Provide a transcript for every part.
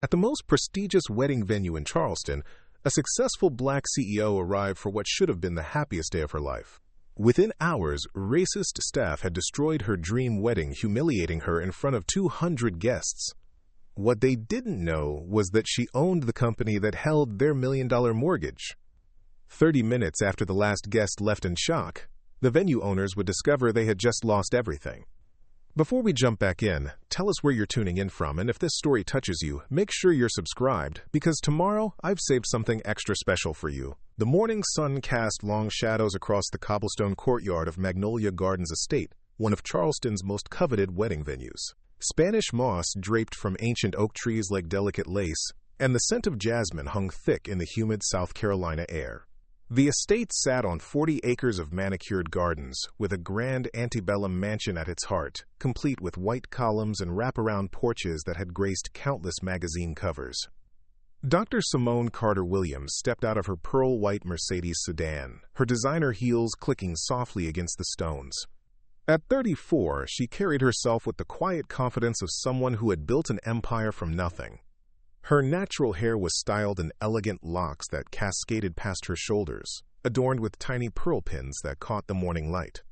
At the most prestigious wedding venue in Charleston, a successful black CEO arrived for what should have been the happiest day of her life. Within hours, racist staff had destroyed her dream wedding, humiliating her in front of 200 guests. What they didn't know was that she owned the company that held their million-dollar mortgage. 30 minutes after the last guest left in shock, the venue owners would discover they had just lost everything. Before we jump back in, tell us where you're tuning in from, and if this story touches you, make sure you're subscribed, because tomorrow I've saved something extra special for you. The morning sun cast long shadows across the cobblestone courtyard of Magnolia Gardens Estate, one of Charleston's most coveted wedding venues. Spanish moss draped from ancient oak trees like delicate lace, and the scent of jasmine hung thick in the humid South Carolina air. The estate sat on 40 acres of manicured gardens, with a grand antebellum mansion at its heart, complete with white columns and wraparound porches that had graced countless magazine covers. Dr. Simone Carter Williams stepped out of her pearl-white Mercedes sedan, her designer heels clicking softly against the stones. At 34, she carried herself with the quiet confidence of someone who had built an empire from nothing. Her natural hair was styled in elegant locks that cascaded past her shoulders, adorned with tiny pearl pins that caught the morning light.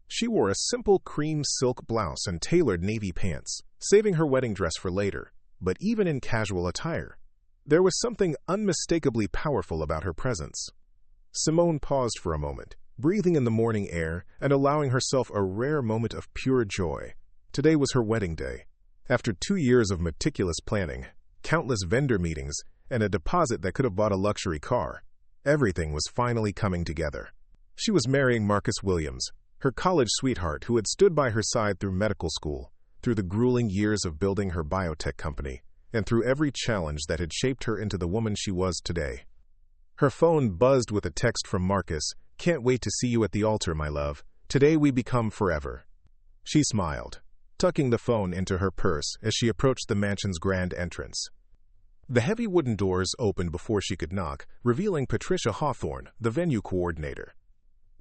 She wore a simple cream silk blouse and tailored navy pants, saving her wedding dress for later. But even in casual attire, there was something unmistakably powerful about her presence. Simone paused for a moment, breathing in the morning air and allowing herself a rare moment of pure joy. Today was her wedding day. After 2 years of meticulous planning, countless vendor meetings, and a deposit that could have bought a luxury car, everything was finally coming together. She was marrying Marcus Williams, her college sweetheart who had stood by her side through medical school, through the grueling years of building her biotech company, and through every challenge that had shaped her into the woman she was today. Her phone buzzed with a text from Marcus. "Can't wait to see you at the altar, my love. Today we become forever." She smiled, tucking the phone into her purse as she approached the mansion's grand entrance. The heavy wooden doors opened before she could knock, revealing Patricia Hawthorne, the venue coordinator.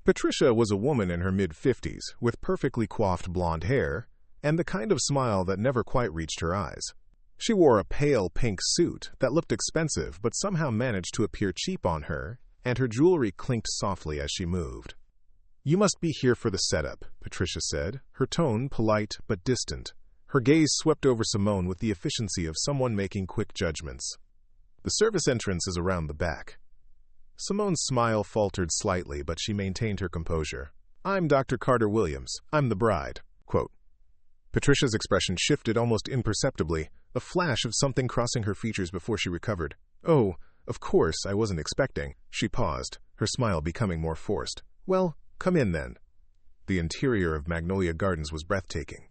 Patricia was a woman in her mid-50s, with perfectly coiffed blonde hair, and the kind of smile that never quite reached her eyes. She wore a pale pink suit that looked expensive but somehow managed to appear cheap on her, and her jewelry clinked softly as she moved. "You must be here for the setup," Patricia said, her tone polite but distant. Her gaze swept over Simone with the efficiency of someone making quick judgments. "The service entrance is around the back." Simone's smile faltered slightly, but she maintained her composure. "I'm Dr. Carter Williams. I'm the bride." Quote. Patricia's expression shifted almost imperceptibly, a flash of something crossing her features before she recovered. "Oh, of course, I wasn't expecting." She paused, her smile becoming more forced. "Well, come in then." The interior of Magnolia Gardens was breathtaking.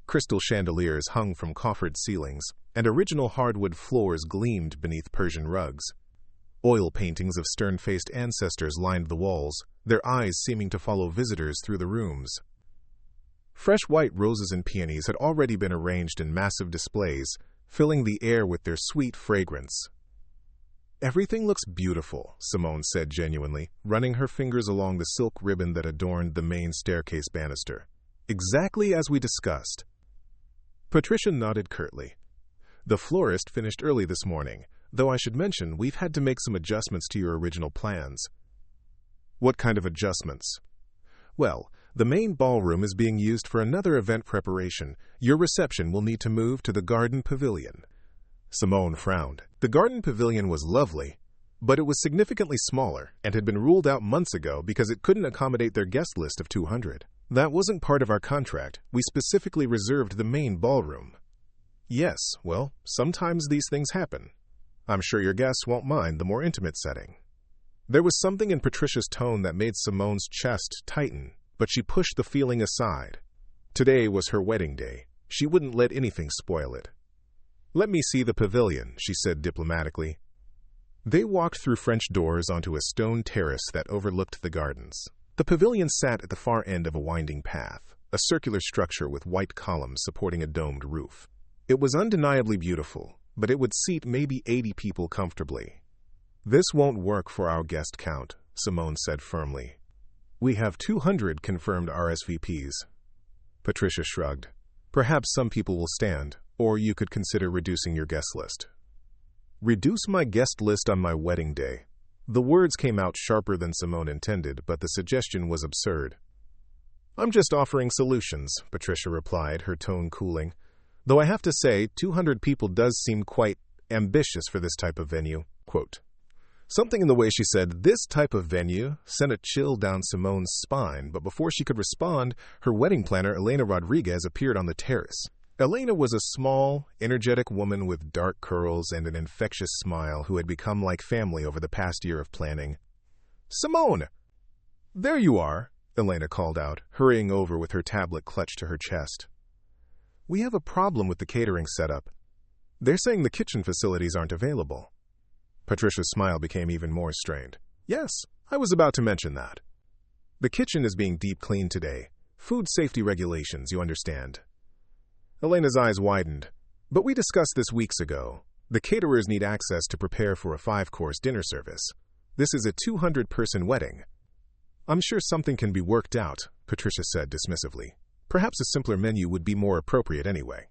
Crystal chandeliers hung from coffered ceilings, and original hardwood floors gleamed beneath Persian rugs. Oil paintings of stern-faced ancestors lined the walls, their eyes seeming to follow visitors through the rooms. Fresh white roses and peonies had already been arranged in massive displays, filling the air with their sweet fragrance. "Everything looks beautiful," Simone said genuinely, running her fingers along the silk ribbon that adorned the main staircase banister. "Exactly as we discussed." Patricia nodded curtly. "The florist finished early this morning, though I should mention we've had to make some adjustments to your original plans." "What kind of adjustments?" "Well, the main ballroom is being used for another event preparation. Your reception will need to move to the garden pavilion." Simone frowned. The garden pavilion was lovely, but it was significantly smaller and had been ruled out months ago because it couldn't accommodate their guest list of 200. "That wasn't part of our contract. We specifically reserved the main ballroom." "Yes, well, sometimes these things happen. I'm sure your guests won't mind the more intimate setting." There was something in Patricia's tone that made Simone's chest tighten, but she pushed the feeling aside. Today was her wedding day. She wouldn't let anything spoil it. "Let me see the pavilion," she said diplomatically. They walked through French doors onto a stone terrace that overlooked the gardens. The pavilion sat at the far end of a winding path, a circular structure with white columns supporting a domed roof. It was undeniably beautiful, but it would seat maybe 80 people comfortably. "This won't work for our guest count," Simone said firmly. "We have 200 confirmed RSVPs." Patricia shrugged. "Perhaps some people will stand, or you could consider reducing your guest list." Reduce my guest list on my wedding day. The words came out sharper than Simone intended, but the suggestion was absurd. I'm just offering solutions, Patricia replied, her tone cooling. Though I have to say, 200 people does seem quite ambitious for this type of venue. Quote. Something in the way she said, "this type of venue," sent a chill down Simone's spine, but before she could respond, her wedding planner, Elena Rodriguez, appeared on the terrace. Elena was a small, energetic woman with dark curls and an infectious smile who had become like family over the past year of planning. "Simone! There you are," Elena called out, hurrying over with her tablet clutched to her chest. "We have a problem with the catering setup. They're saying the kitchen facilities aren't available." Patricia's smile became even more strained. "Yes, I was about to mention that. The kitchen is being deep cleaned today. Food safety regulations, you understand." Elena's eyes widened. "But we discussed this weeks ago. The caterers need access to prepare for a 5-course dinner service. This is a 200-person wedding." "I'm sure something can be worked out," Patricia said dismissively. "Perhaps a simpler menu would be more appropriate anyway."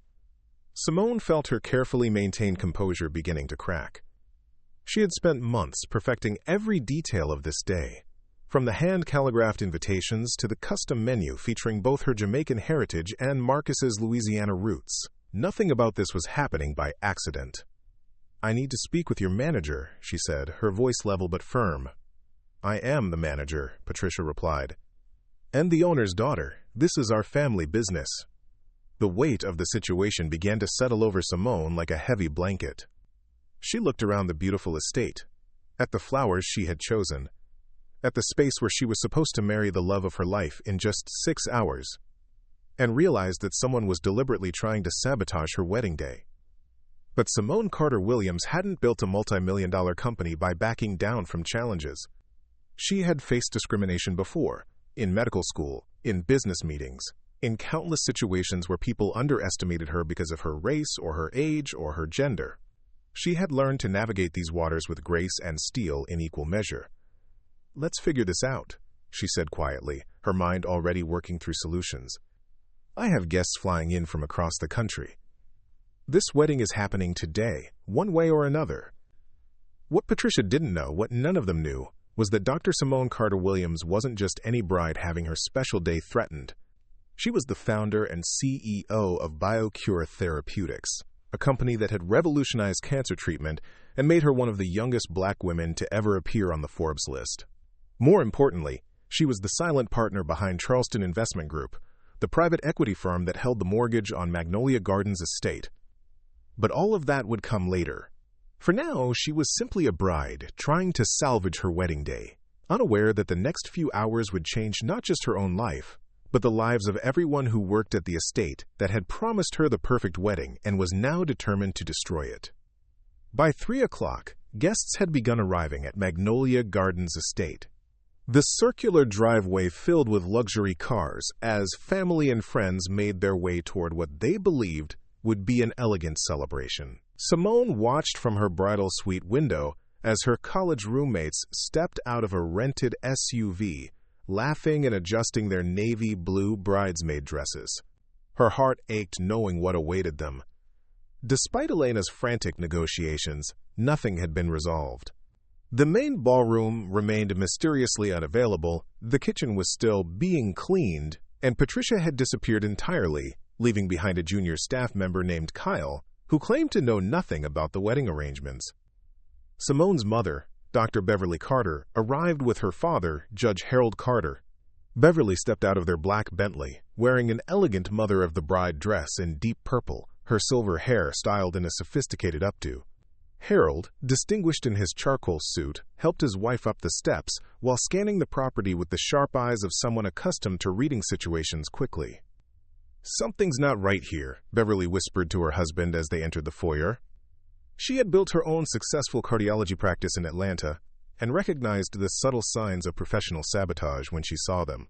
Simone felt her carefully maintained composure beginning to crack. She had spent months perfecting every detail of this day, from the hand-calligraphed invitations to the custom menu featuring both her Jamaican heritage and Marcus's Louisiana roots. Nothing about this was happening by accident. "I need to speak with your manager," she said, her voice level but firm. "I am the manager," Patricia replied. "And the owner's daughter. This is our family business." The weight of the situation began to settle over Simone like a heavy blanket. She looked around the beautiful estate, at the flowers she had chosen, at the space where she was supposed to marry the love of her life in just 6 hours, and realized that someone was deliberately trying to sabotage her wedding day. But Simone Carter Williams hadn't built a multi-million-dollar company by backing down from challenges. She had faced discrimination before, in medical school, in business meetings, in countless situations where people underestimated her because of her race or her age or her gender. She had learned to navigate these waters with grace and steel in equal measure. "Let's figure this out," she said quietly, her mind already working through solutions. "I have guests flying in from across the country. This wedding is happening today, one way or another." What Patricia didn't know, what none of them knew, was that Dr. Simone Carter Williams wasn't just any bride having her special day threatened. She was the founder and CEO of BioCure Therapeutics, a company that had revolutionized cancer treatment and made her one of the youngest black women to ever appear on the Forbes list. More importantly, she was the silent partner behind Charleston Investment Group, the private equity firm that held the mortgage on Magnolia Gardens estate. But all of that would come later. For now, she was simply a bride, trying to salvage her wedding day, unaware that the next few hours would change not just her own life, but the lives of everyone who worked at the estate that had promised her the perfect wedding and was now determined to destroy it. By 3 o'clock, guests had begun arriving at Magnolia Gardens estate. The circular driveway filled with luxury cars as family and friends made their way toward what they believed would be an elegant celebration. Simone watched from her bridal suite window as her college roommates stepped out of a rented SUV, laughing and adjusting their navy blue bridesmaid dresses. Her heart ached knowing what awaited them. Despite Elena's frantic negotiations, nothing had been resolved. The main ballroom remained mysteriously unavailable, the kitchen was still being cleaned, and Patricia had disappeared entirely, leaving behind a junior staff member named Kyle, who claimed to know nothing about the wedding arrangements. Simone's mother, Dr. Beverly Carter, arrived with her father, Judge Harold Carter. Beverly stepped out of their black Bentley, wearing an elegant mother-of-the-bride dress in deep purple, her silver hair styled in a sophisticated updo. Harold, distinguished in his charcoal suit, helped his wife up the steps while scanning the property with the sharp eyes of someone accustomed to reading situations quickly. "Something's not right here," Beverly whispered to her husband as they entered the foyer. She had built her own successful cardiology practice in Atlanta and recognized the subtle signs of professional sabotage when she saw them.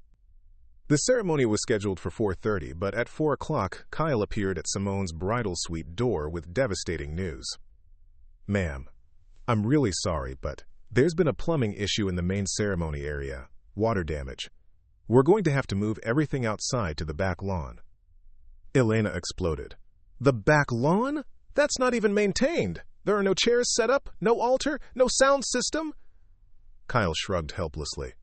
The ceremony was scheduled for 4:30, but at 4 o'clock, Kyle appeared at Simone's bridal suite door with devastating news. "Ma'am, I'm really sorry, but there's been a plumbing issue in the main ceremony area. Water damage. We're going to have to move everything outside to the back lawn." Elena exploded. "The back lawn? That's not even maintained. There are no chairs set up, no altar, no sound system? Kyle shrugged helplessly.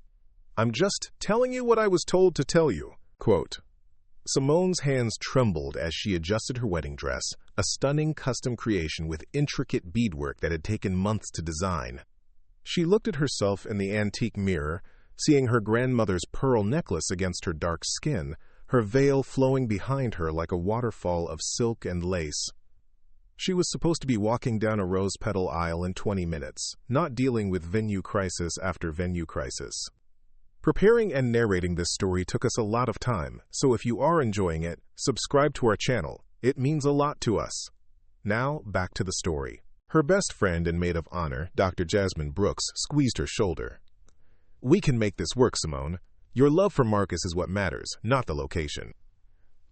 I'm just telling you what I was told to tell you. Quote, Simone's hands trembled as she adjusted her wedding dress, a stunning custom creation with intricate beadwork that had taken months to design. She looked at herself in the antique mirror, seeing her grandmother's pearl necklace against her dark skin, her veil flowing behind her like a waterfall of silk and lace. She was supposed to be walking down a rose-petal aisle in 20 minutes, not dealing with venue crisis after venue crisis. Preparing and narrating this story took us a lot of time, so if you are enjoying it, subscribe to our channel. It means a lot to us. Now, back to the story. Her best friend and maid of honor, Dr. Jasmine Brooks, squeezed her shoulder. We can make this work, Simone. Your love for Marcus is what matters, not the location.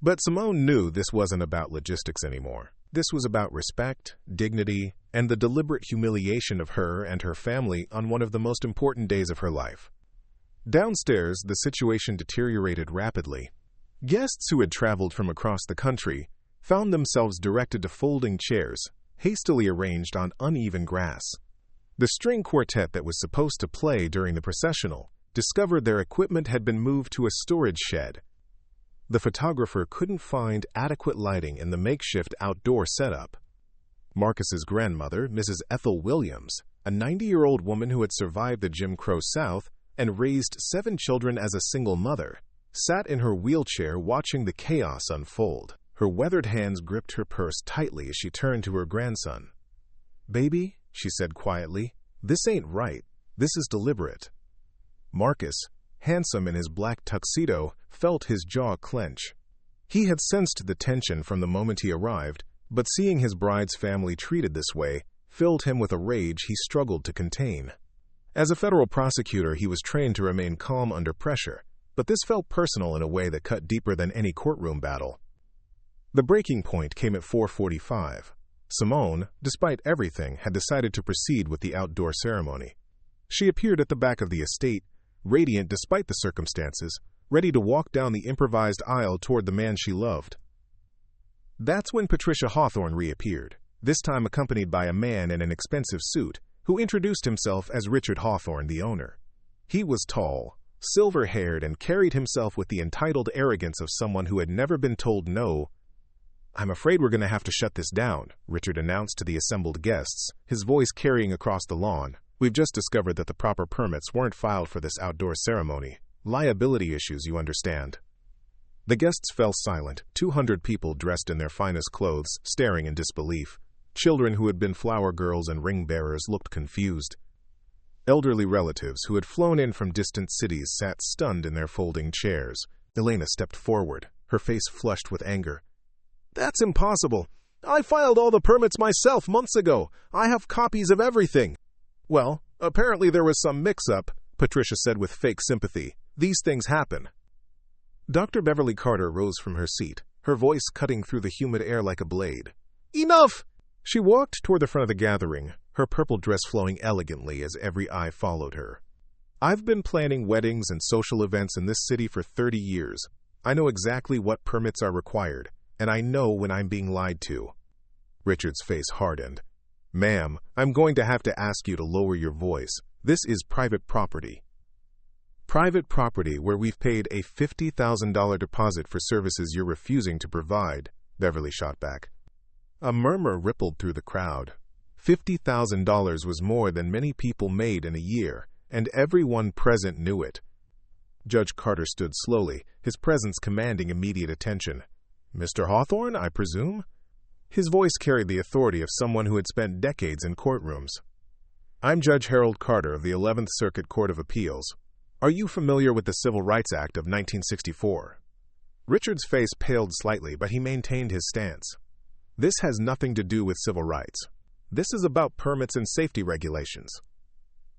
But Simone knew this wasn't about logistics anymore. This was about respect, dignity, and the deliberate humiliation of her and her family on one of the most important days of her life. Downstairs, the situation deteriorated rapidly. Guests who had traveled from across the country found themselves directed to folding chairs, hastily arranged on uneven grass. The string quartet that was supposed to play during the processional discovered their equipment had been moved to a storage shed. The photographer couldn't find adequate lighting in the makeshift outdoor setup. Marcus's grandmother, Mrs. Ethel Williams, a 90-year-old woman who had survived the Jim Crow South and raised 7 children as a single mother, sat in her wheelchair watching the chaos unfold. Her weathered hands gripped her purse tightly as she turned to her grandson. "Baby," she said quietly, "this ain't right. This is deliberate." Marcus, handsome in his black tuxedo, felt his jaw clench. He had sensed the tension from the moment he arrived, but seeing his bride's family treated this way filled him with a rage he struggled to contain. As a federal prosecutor, he was trained to remain calm under pressure, but this felt personal in a way that cut deeper than any courtroom battle. The breaking point came at 4:45. Simone, despite everything, had decided to proceed with the outdoor ceremony. She appeared at the back of the estate, radiant despite the circumstances, ready to walk down the improvised aisle toward the man she loved. That's when Patricia Hawthorne reappeared, this time accompanied by a man in an expensive suit, who introduced himself as Richard Hawthorne, the owner. He was tall, silver-haired, and carried himself with the entitled arrogance of someone who had never been told no. "I'm afraid we're going to have to shut this down," Richard announced to the assembled guests, his voice carrying across the lawn. "We've just discovered that the proper permits weren't filed for this outdoor ceremony. Liability issues, you understand." The guests fell silent, 200 people dressed in their finest clothes, staring in disbelief. Children who had been flower girls and ring bearers looked confused. Elderly relatives who had flown in from distant cities sat stunned in their folding chairs. Elena stepped forward, her face flushed with anger. "That's impossible. I filed all the permits myself months ago. I have copies of everything." "Well, apparently there was some mix-up," Patricia said with fake sympathy. "These things happen." Dr. Beverly Carter rose from her seat, her voice cutting through the humid air like a blade. "Enough!" She walked toward the front of the gathering, her purple dress flowing elegantly as every eye followed her. "I've been planning weddings and social events in this city for 30 years. I know exactly what permits are required, and I know when I'm being lied to." Richard's face hardened. "Ma'am, I'm going to have to ask you to lower your voice. This is private property." "Private property where we've paid a $50,000 deposit for services you're refusing to provide," Beverly shot back. A murmur rippled through the crowd. $50,000 was more than many people made in a year, and everyone present knew it. Judge Carter stood slowly, his presence commanding immediate attention. "Mr. Hawthorne, I presume?" His voice carried the authority of someone who had spent decades in courtrooms. "I'm Judge Harold Carter of the 11th Circuit Court of Appeals. Are you familiar with the Civil Rights Act of 1964? Richard's face paled slightly, but he maintained his stance. "This has nothing to do with civil rights. This is about permits and safety regulations."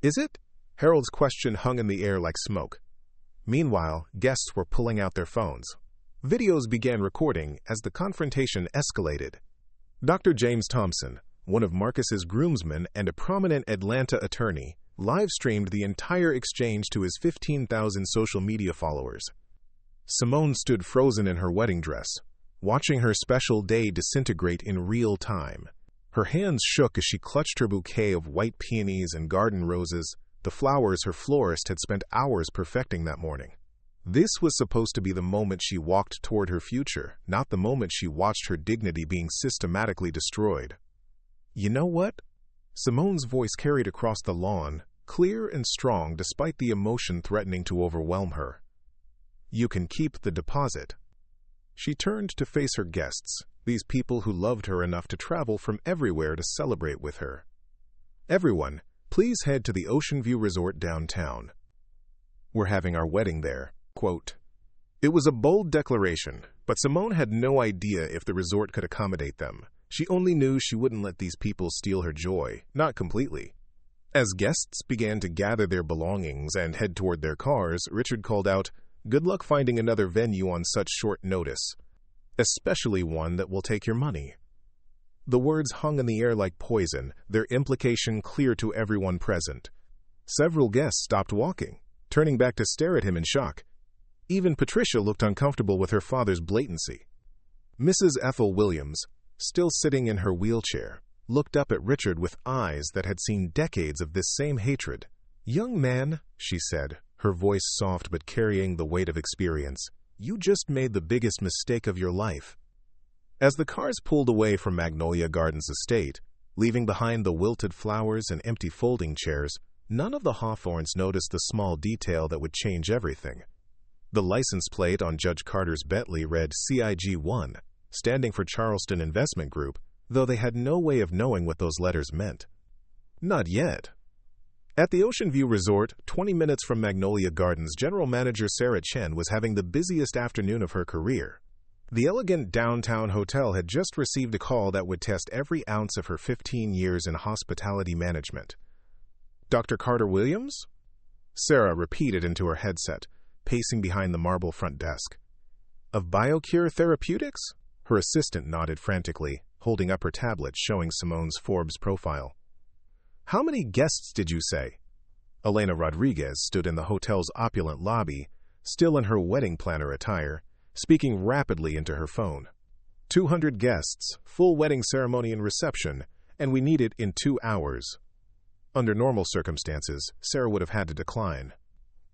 "Is it?" Harold's question hung in the air like smoke. Meanwhile, guests were pulling out their phones. Videos began recording as the confrontation escalated. Dr. James Thompson, one of Marcus's groomsmen and a prominent Atlanta attorney, live-streamed the entire exchange to his 15,000 social media followers. Simone stood frozen in her wedding dress, watching her special day disintegrate in real time. Her hands shook as she clutched her bouquet of white peonies and garden roses, the flowers her florist had spent hours perfecting that morning. This was supposed to be the moment she walked toward her future, not the moment she watched her dignity being systematically destroyed. "You know what?" Simone's voice carried across the lawn, clear and strong despite the emotion threatening to overwhelm her. "You can keep the deposit." She turned to face her guests, these people who loved her enough to travel from everywhere to celebrate with her. "Everyone, please head to the Ocean View Resort downtown. We're having our wedding there." Quote. It was a bold declaration, but Simone had no idea if the resort could accommodate them. She only knew she wouldn't let these people steal her joy, not completely. As guests began to gather their belongings and head toward their cars, Richard called out, "Good luck finding another venue on such short notice, especially one that will take your money." The words hung in the air like poison, their implication clear to everyone present. Several guests stopped walking, turning back to stare at him in shock. Even Patricia looked uncomfortable with her father's blatancy. Mrs. Ethel Williams, still sitting in her wheelchair, looked up at Richard with eyes that had seen decades of this same hatred. "Young man," she said, her voice soft but carrying the weight of experience, "you just made the biggest mistake of your life." As the cars pulled away from Magnolia Gardens estate, leaving behind the wilted flowers and empty folding chairs, none of the Hawthorns noticed the small detail that would change everything. The license plate on Judge Carter's Bentley read CIG1, standing for Charleston Investment Group, though they had no way of knowing what those letters meant. Not yet. At the Ocean View Resort, 20 minutes from Magnolia Gardens, General Manager Sarah Chen was having the busiest afternoon of her career. The elegant downtown hotel had just received a call that would test every ounce of her 15 years in hospitality management. "Dr. Carter Williams?" Sarah repeated into her headset, pacing behind the marble front desk. "Of BioCure Therapeutics?" Her assistant nodded frantically, holding up her tablet showing Simone's Forbes profile. "How many guests did you say?" Elena Rodriguez stood in the hotel's opulent lobby, still in her wedding planner attire, speaking rapidly into her phone. 200 guests, full wedding ceremony and reception, and we need it in 2 hours." Under normal circumstances, Sarah would have had to decline.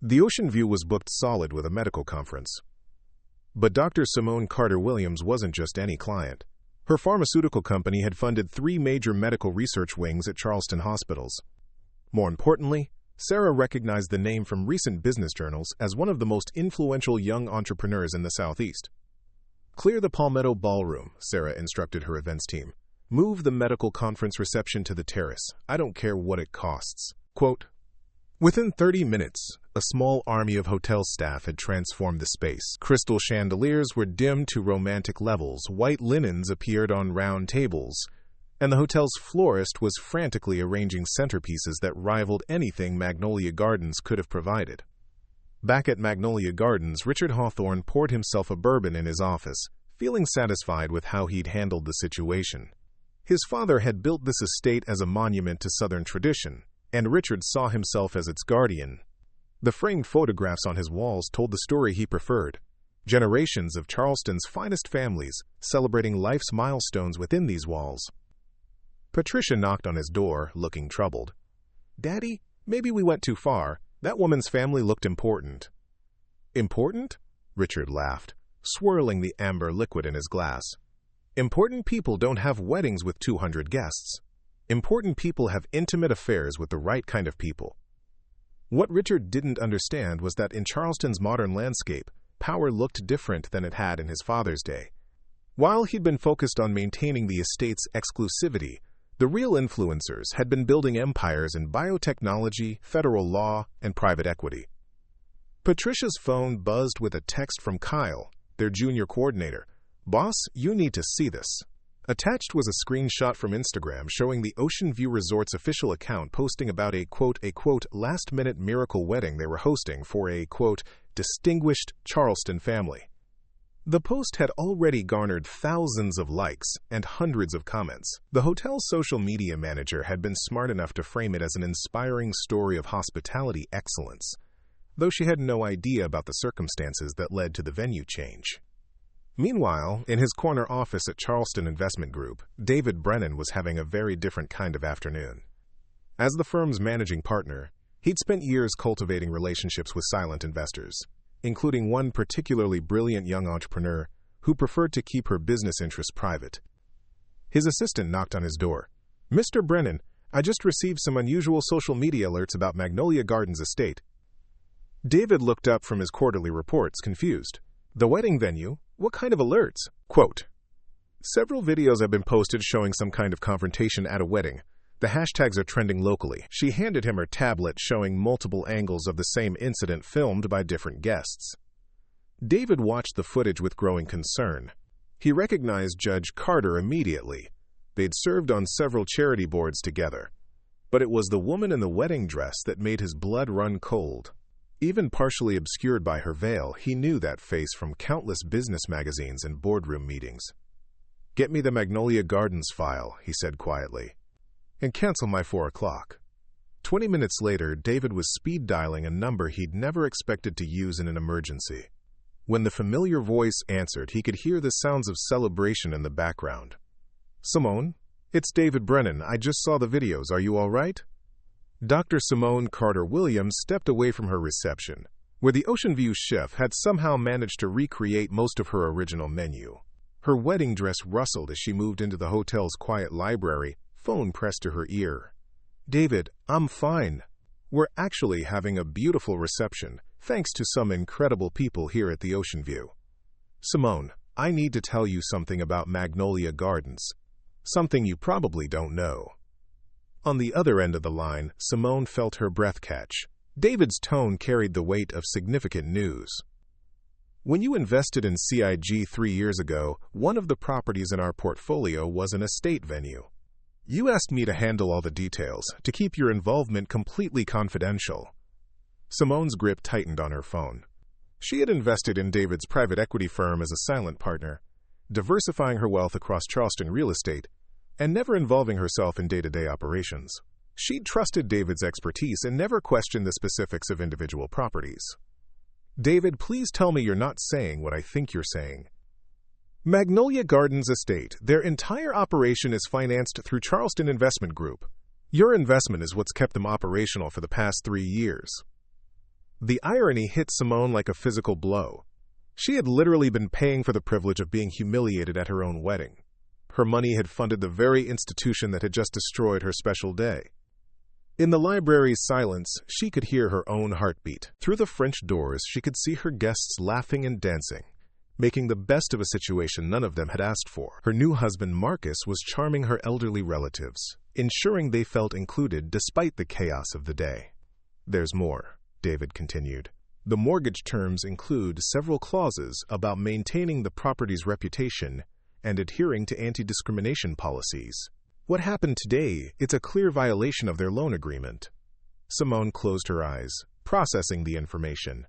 The Ocean View was booked solid with a medical conference. But Dr. Simone Carter Williams wasn't just any client. Her pharmaceutical company had funded 3 major medical research wings at Charleston hospitals. More importantly, Sarah recognized the name from recent business journals as one of the most influential young entrepreneurs in the Southeast. "Clear the Palmetto Ballroom," Sarah instructed her events team. "Move the medical conference reception to the terrace. I don't care what it costs." Quote, within 30 minutes, a small army of hotel staff had transformed the space. Crystal chandeliers were dimmed to romantic levels, white linens appeared on round tables, and the hotel's florist was frantically arranging centerpieces that rivaled anything Magnolia Gardens could have provided. Back at Magnolia Gardens, Richard Hawthorne poured himself a bourbon in his office, feeling satisfied with how he'd handled the situation. His father had built this estate as a monument to Southern tradition, and Richard saw himself as its guardian. The framed photographs on his walls told the story he preferred. Generations of Charleston's finest families, celebrating life's milestones within these walls. Patricia knocked on his door, looking troubled. "Daddy, maybe we went too far. That woman's family looked important." "Important?" Richard laughed, swirling the amber liquid in his glass. "Important people don't have weddings with 200 guests. Important people have intimate affairs with the right kind of people." What Richard didn't understand was that in Charleston's modern landscape, power looked different than it had in his father's day. While he'd been focused on maintaining the estate's exclusivity, the real influencers had been building empires in biotechnology, federal law, and private equity. Patricia's phone buzzed with a text from Kyle, their junior coordinator. "Boss, you need to see this." Attached was a screenshot from Instagram showing the Ocean View Resort's official account posting about a quote, last-minute miracle wedding they were hosting for a, quote, distinguished Charleston family. The post had already garnered thousands of likes and hundreds of comments. The hotel's social media manager had been smart enough to frame it as an inspiring story of hospitality excellence, though she had no idea about the circumstances that led to the venue change. Meanwhile, in his corner office at Charleston Investment Group, David Brennan was having a very different kind of afternoon. As the firm's managing partner, he'd spent years cultivating relationships with silent investors, including one particularly brilliant young entrepreneur who preferred to keep her business interests private. His assistant knocked on his door. "Mr. Brennan, I just received some unusual social media alerts about Magnolia Gardens estate." David looked up from his quarterly reports, confused. "The wedding venue? What kind of alerts?" Quote, "Several videos have been posted showing some kind of confrontation at a wedding. The hashtags are trending locally." She handed him her tablet showing multiple angles of the same incident filmed by different guests. David watched the footage with growing concern. He recognized Judge Carter immediately. They'd served on several charity boards together. But it was the woman in the wedding dress that made his blood run cold. Even partially obscured by her veil, he knew that face from countless business magazines and boardroom meetings. "Get me the Magnolia Gardens file," he said quietly, "and cancel my 4 o'clock. 20 minutes later, David was speed dialing a number he'd never expected to use in an emergency. When the familiar voice answered, he could hear the sounds of celebration in the background. "Simone, it's David Brennan. I just saw the videos. Are you all right?" Dr. Simone Carter Williams stepped away from her reception, where the Ocean View chef had somehow managed to recreate most of her original menu. Her wedding dress rustled as she moved into the hotel's quiet library, phone pressed to her ear. "David, I'm fine. We're actually having a beautiful reception, thanks to some incredible people here at the Ocean View. Simone, I need to tell you something about Magnolia Gardens. Something you probably don't know." On the other end of the line, Simone felt her breath catch. David's tone carried the weight of significant news. "When you invested in CIG 3 years ago, one of the properties in our portfolio was an estate venue. You asked me to handle all the details, to keep your involvement completely confidential." Simone's grip tightened on her phone. She had invested in David's private equity firm as a silent partner, diversifying her wealth across Charleston real estate, and never involving herself in day-to-day operations. She'd trusted David's expertise and never questioned the specifics of individual properties. "David, please tell me you're not saying what I think you're saying. Magnolia Gardens Estate, their entire operation is financed through Charleston Investment Group. Your investment is what's kept them operational for the past 3 years." The irony hit Simone like a physical blow. She had literally been paying for the privilege of being humiliated at her own wedding. Her money had funded the very institution that had just destroyed her special day. In the library's silence, she could hear her own heartbeat. Through the French doors, she could see her guests laughing and dancing, making the best of a situation none of them had asked for. Her new husband, Marcus, was charming her elderly relatives, ensuring they felt included despite the chaos of the day. "There's more," David continued. "The mortgage terms include several clauses about maintaining the property's reputation and adhering to anti-discrimination policies. What happened today, it's a clear violation of their loan agreement." Simone closed her eyes, processing the information.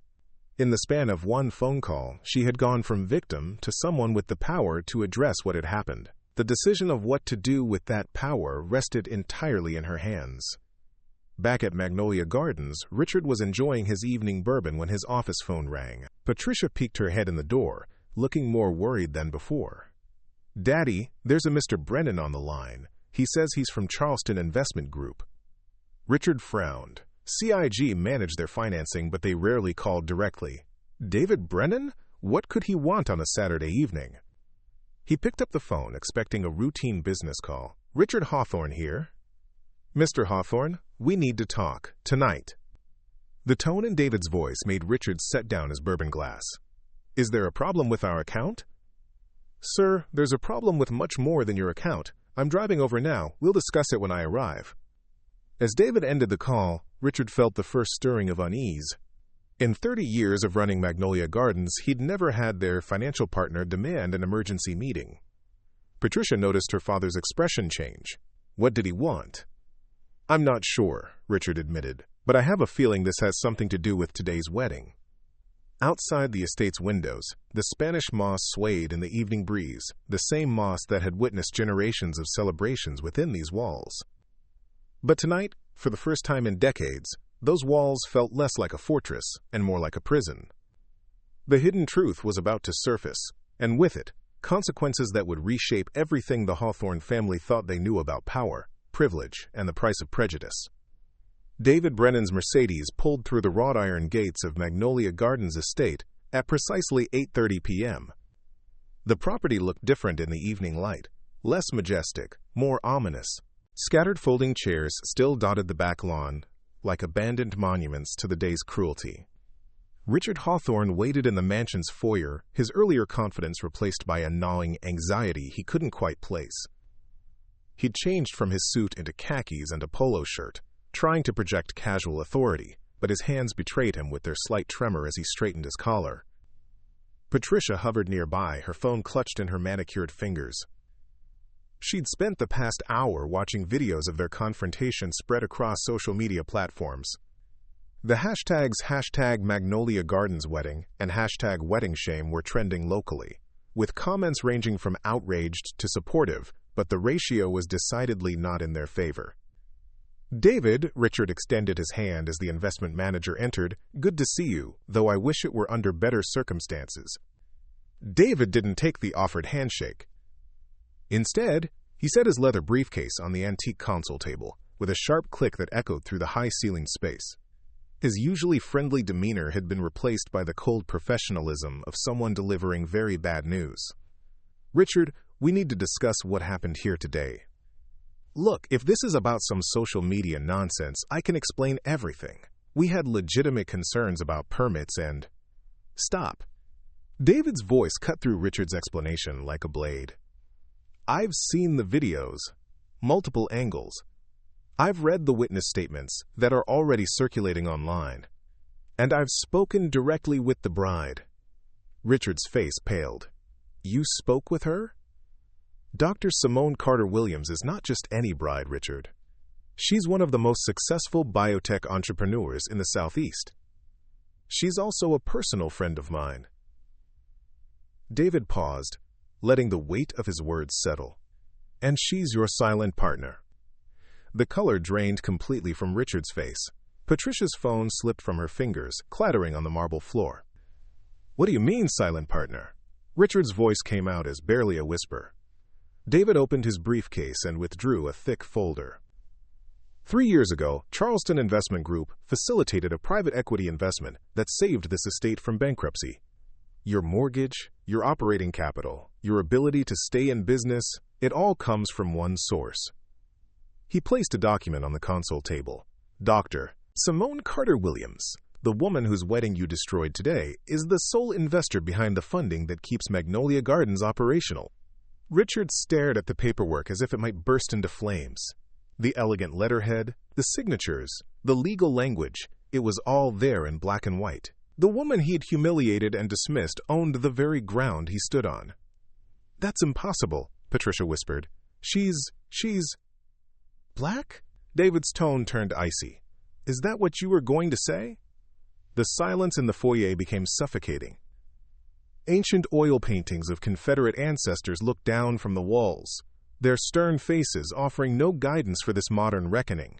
In the span of one phone call, she had gone from victim to someone with the power to address what had happened. The decision of what to do with that power rested entirely in her hands. Back at Magnolia Gardens, Richard was enjoying his evening bourbon when his office phone rang. Patricia peeked her head in the door, looking more worried than before. "Daddy, there's a Mr. Brennan on the line. He says he's from Charleston Investment Group." Richard frowned. CIG managed their financing, but they rarely called directly. David Brennan? What could he want on a Saturday evening? He picked up the phone, expecting a routine business call. "Richard Hawthorne here." "Mr. Hawthorne, we need to talk. Tonight." The tone in David's voice made Richard set down his bourbon glass. "Is there a problem with our account?" "Sir, there's a problem with much more than your account. I'm driving over now. We'll discuss it when I arrive." As David ended the call, Richard felt the first stirring of unease. In 30 years of running Magnolia Gardens, he'd never had their financial partner demand an emergency meeting. Patricia noticed her father's expression change. What did he want? "I'm not sure," Richard admitted, "but I have a feeling this has something to do with today's wedding." Outside the estate's windows, the Spanish moss swayed in the evening breeze, the same moss that had witnessed generations of celebrations within these walls. But tonight, for the first time in decades, those walls felt less like a fortress and more like a prison. The hidden truth was about to surface, and with it, consequences that would reshape everything the Hawthorne family thought they knew about power, privilege, and the price of prejudice. David Brennan's Mercedes pulled through the wrought iron gates of Magnolia Gardens estate at precisely 8:30 p.m. The property looked different in the evening light, less majestic, more ominous. Scattered folding chairs still dotted the back lawn, like abandoned monuments to the day's cruelty. Richard Hawthorne waited in the mansion's foyer, his earlier confidence replaced by a gnawing anxiety he couldn't quite place. He'd changed from his suit into khakis and a polo shirt, trying to project casual authority, but his hands betrayed him with their slight tremor as he straightened his collar. Patricia hovered nearby, her phone clutched in her manicured fingers. She'd spent the past hour watching videos of their confrontation spread across social media platforms. The hashtags #Magnolia Gardens Wedding and #Wedding Shame were trending locally, with comments ranging from outraged to supportive, but the ratio was decidedly not in their favor. "David," Richard extended his hand as the investment manager entered, "good to see you, though I wish it were under better circumstances." David didn't take the offered handshake. Instead, he set his leather briefcase on the antique console table, with a sharp click that echoed through the high-ceilinged space. His usually friendly demeanor had been replaced by the cold professionalism of someone delivering very bad news. "Richard, we need to discuss what happened here today. Look, if this is about some social media nonsense, I can explain everything. We had legitimate concerns about permits and—" "Stop." David's voice cut through Richard's explanation like a blade. "I've seen the videos, multiple angles. I've read the witness statements that are already circulating online. And I've spoken directly with the bride." Richard's face paled. "You spoke with her?" "Dr. Simone Carter-Williams is not just any bride, Richard. She's one of the most successful biotech entrepreneurs in the Southeast. She's also a personal friend of mine." David paused, letting the weight of his words settle. "And she's your silent partner." The color drained completely from Richard's face. Patricia's phone slipped from her fingers, clattering on the marble floor. "What do you mean, silent partner?" Richard's voice came out as barely a whisper. David opened his briefcase and withdrew a thick folder. 3 years ago, Charleston Investment Group facilitated a private equity investment that saved this estate from bankruptcy. Your mortgage, your operating capital, your ability to stay in business, it all comes from one source. He placed a document on the console table. "Dr. Simone Carter-Williams, the woman whose wedding you destroyed today, is the sole investor behind the funding that keeps Magnolia Gardens operational." Richard stared at the paperwork as if it might burst into flames. The elegant letterhead, the signatures, the legal language, it was all there in black and white. The woman he'd humiliated and dismissed owned the very ground he stood on. "That's impossible," Patricia whispered. She's... "Black?" David's tone turned icy. "Is that what you were going to say?" The silence in the foyer became suffocating. Ancient oil paintings of Confederate ancestors looked down from the walls, their stern faces offering no guidance for this modern reckoning.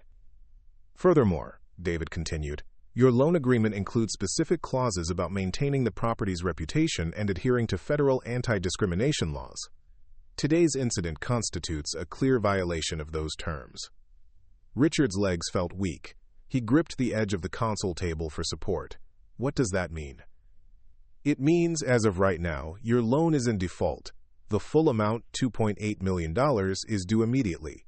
"Furthermore," David continued, "your loan agreement includes specific clauses about maintaining the property's reputation and adhering to federal anti-discrimination laws. Today's incident constitutes a clear violation of those terms." Richard's legs felt weak. He gripped the edge of the console table for support. "What does that mean?" "It means, as of right now, your loan is in default. The full amount, $2.8 million, is due immediately."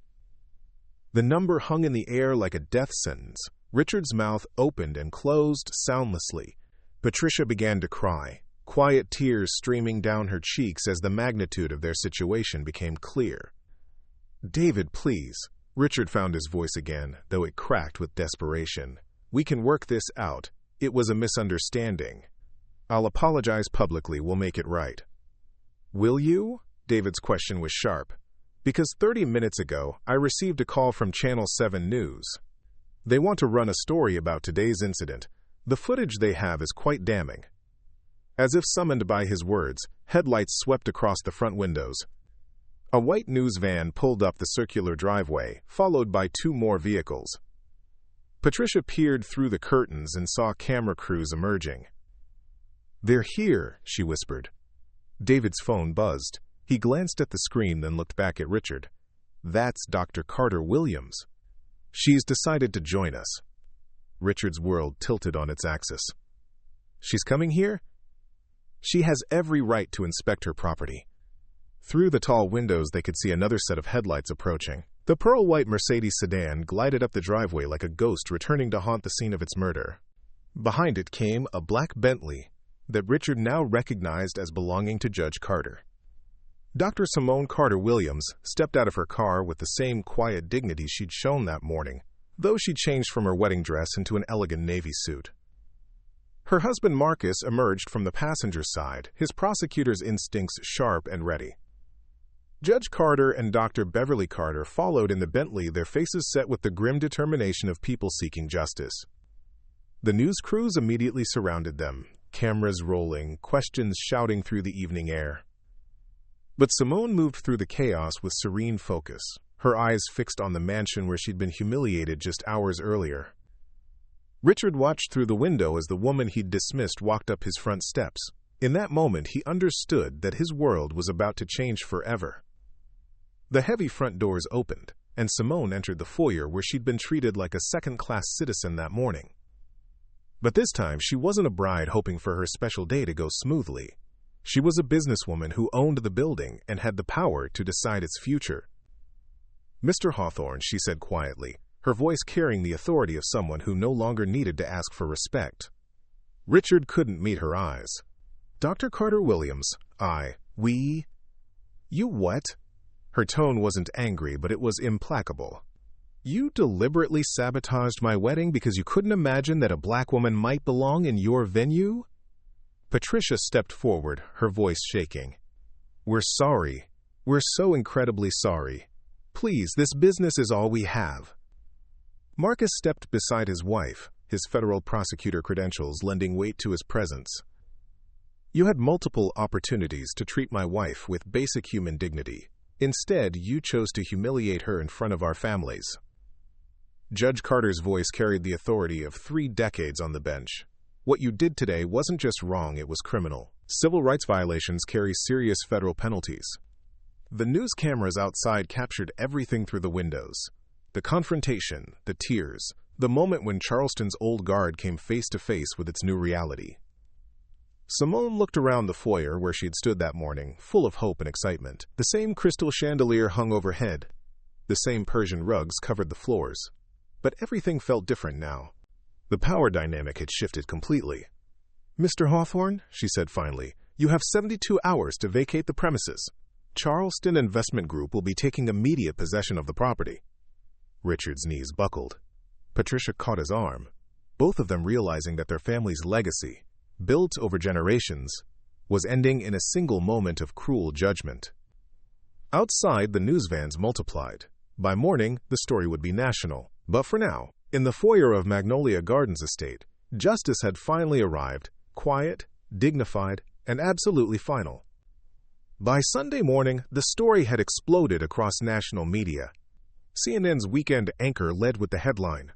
The number hung in the air like a death sentence. Richard's mouth opened and closed soundlessly. Patricia began to cry, quiet tears streaming down her cheeks as the magnitude of their situation became clear. "David, please." Richard found his voice again, though it cracked with desperation. "We can work this out. It was a misunderstanding. I'll apologize publicly. We'll make it right." "Will you?" David's question was sharp. "Because 30 minutes ago, I received a call from Channel 7 News. They want to run a story about today's incident. The footage they have is quite damning." As if summoned by his words, headlights swept across the front windows. A white news van pulled up the circular driveway, followed by 2 more vehicles. Patricia peered through the curtains and saw camera crews emerging. "They're here," she whispered. David's phone buzzed. He glanced at the screen, then looked back at Richard. "That's Dr. Carter Williams. She's decided to join us." Richard's world tilted on its axis. "She's coming here?" "She has every right to inspect her property." Through the tall windows, they could see another set of headlights approaching. The pearl-white Mercedes sedan glided up the driveway like a ghost returning to haunt the scene of its murder. Behind it came a black Bentley that Richard now recognized as belonging to Judge Carter. Dr. Simone Carter Williams stepped out of her car with the same quiet dignity she'd shown that morning, though she changed from her wedding dress into an elegant navy suit. Her husband Marcus emerged from the passenger side, his prosecutor's instincts sharp and ready. Judge Carter and Dr. Beverly Carter followed in the Bentley, their faces set with the grim determination of people seeking justice. The news crews immediately surrounded them, cameras rolling, questions shouting through the evening air. But Simone moved through the chaos with serene focus, her eyes fixed on the mansion where she'd been humiliated just hours earlier. Richard watched through the window as the woman he'd dismissed walked up his front steps. In that moment, he understood that his world was about to change forever. The heavy front doors opened, and Simone entered the foyer where she'd been treated like a second-class citizen that morning. But this time, she wasn't a bride hoping for her special day to go smoothly. She was a businesswoman who owned the building and had the power to decide its future. "Mr. Hawthorne," she said quietly, her voice carrying the authority of someone who no longer needed to ask for respect. Richard couldn't meet her eyes. "Dr. Carter Williams, You what?" Her tone wasn't angry, but it was implacable. "You deliberately sabotaged my wedding because you couldn't imagine that a black woman might belong in your venue?" Patricia stepped forward, her voice shaking. "We're sorry. We're so incredibly sorry. Please, this business is all we have." Marcus stepped beside his wife, his federal prosecutor credentials lending weight to his presence. "You had multiple opportunities to treat my wife with basic human dignity. Instead, you chose to humiliate her in front of our families." Judge Carter's voice carried the authority of 3 decades on the bench. "What you did today wasn't just wrong, it was criminal. Civil rights violations carry serious federal penalties." The news cameras outside captured everything through the windows. The confrontation, the tears, the moment when Charleston's old guard came face to face with its new reality. Simone looked around the foyer where she'd stood that morning, full of hope and excitement. The same crystal chandelier hung overhead. The same Persian rugs covered the floors. But everything felt different now. The power dynamic had shifted completely. "Mr. Hawthorne," she said finally, "you have 72 hours to vacate the premises. Charleston Investment Group will be taking immediate possession of the property." Richard's knees buckled. Patricia caught his arm, both of them realizing that their family's legacy, built over generations, was ending in a single moment of cruel judgment. Outside, the news vans multiplied. By morning, the story would be national. But for now, in the foyer of Magnolia Gardens estate, justice had finally arrived, quiet, dignified, and absolutely final. By Sunday morning, the story had exploded across national media. CNN's weekend anchor led with the headline,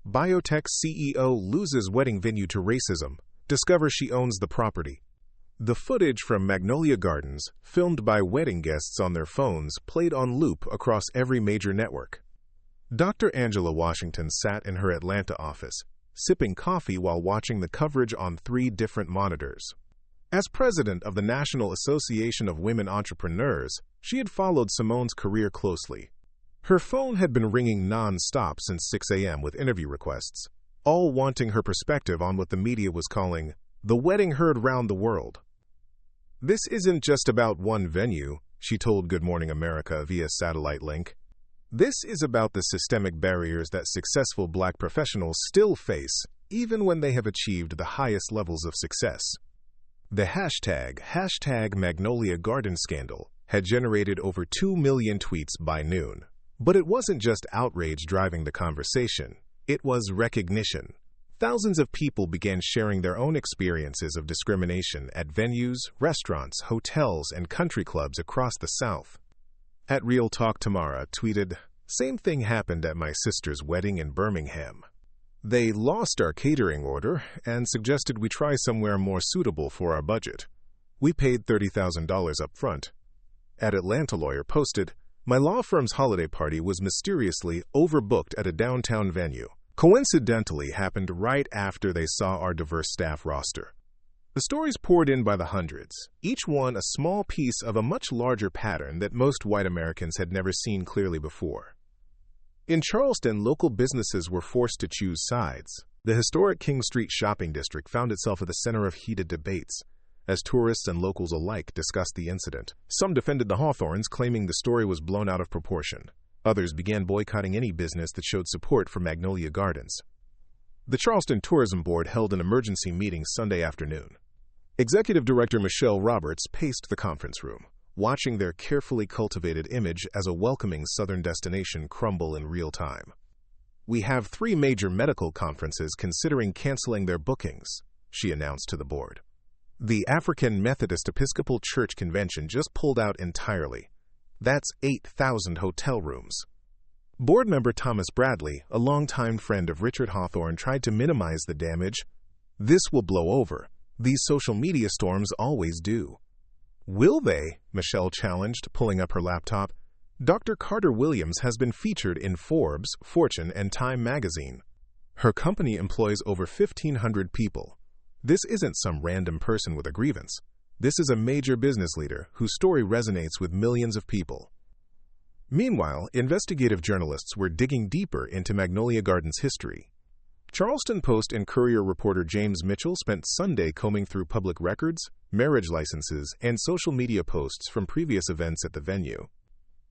"Biotech CEO loses wedding venue to racism. Discovers she owns the property." The footage from Magnolia Gardens, filmed by wedding guests on their phones, played on loop across every major network. Dr. Angela Washington sat in her Atlanta office, sipping coffee while watching the coverage on 3 different monitors. As president of the National Association of Women Entrepreneurs, she had followed Simone's career closely. Her phone had been ringing non-stop since 6 a.m. with interview requests, all wanting her perspective on what the media was calling the wedding heard round the world. "This isn't just about one venue," she told Good Morning America via satellite link. "This is about the systemic barriers that successful black professionals still face, even when they have achieved the highest levels of success." The hashtag Magnolia Garden scandal had generated over 2 million tweets by noon. But it wasn't just outrage driving the conversation. It was recognition. Thousands of people began sharing their own experiences of discrimination at venues, restaurants, hotels, and country clubs across the South. At Real Talk Tamara tweeted, "Same thing happened at my sister's wedding in Birmingham. They lost our catering order and suggested we try somewhere more suitable for our budget. We paid $30,000 up front. An Atlanta lawyer posted, "My law firm's holiday party was mysteriously overbooked at a downtown venue. Coincidentally happened right after they saw our diverse staff roster." The stories poured in by the hundreds, each one a small piece of a much larger pattern that most white Americans had never seen clearly before. In Charleston, local businesses were forced to choose sides. The historic King Street shopping district found itself at the center of heated debates, as tourists and locals alike discussed the incident. Some defended the Hawthorns, claiming the story was blown out of proportion. Others began boycotting any business that showed support for Magnolia Gardens. The Charleston Tourism Board held an emergency meeting Sunday afternoon. Executive Director Michelle Roberts paced the conference room, watching their carefully cultivated image as a welcoming southern destination crumble in real time. "We have 3 major medical conferences considering canceling their bookings," she announced to the board. "The African Methodist Episcopal Church Convention just pulled out entirely. That's 8,000 hotel rooms." Board member Thomas Bradley, a longtime friend of Richard Hawthorne, tried to minimize the damage. "This will blow over. These social media storms always do." "Will they?" Michelle challenged, pulling up her laptop. "Dr. Carter Williams has been featured in Forbes, Fortune, and Time magazine. Her company employs over 1,500 people. This isn't some random person with a grievance. This is a major business leader whose story resonates with millions of people." Meanwhile, investigative journalists were digging deeper into Magnolia Gardens' history. Charleston Post and Courier reporter James Mitchell spent Sunday combing through public records, marriage licenses, and social media posts from previous events at the venue.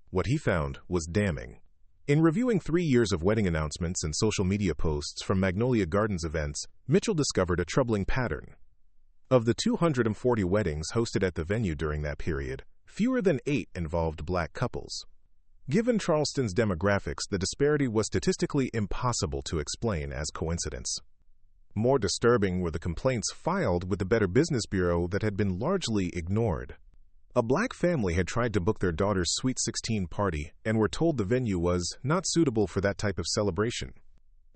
What he found was damning. In reviewing 3 years of wedding announcements and social media posts from Magnolia Gardens events, Mitchell discovered a troubling pattern. Of the 240 weddings hosted at the venue during that period, fewer than 8 involved black couples. Given Charleston's demographics, the disparity was statistically impossible to explain as coincidence. More disturbing were the complaints filed with the Better Business Bureau that had been largely ignored. A black family had tried to book their daughter's Sweet 16 party and were told the venue was not suitable for that type of celebration.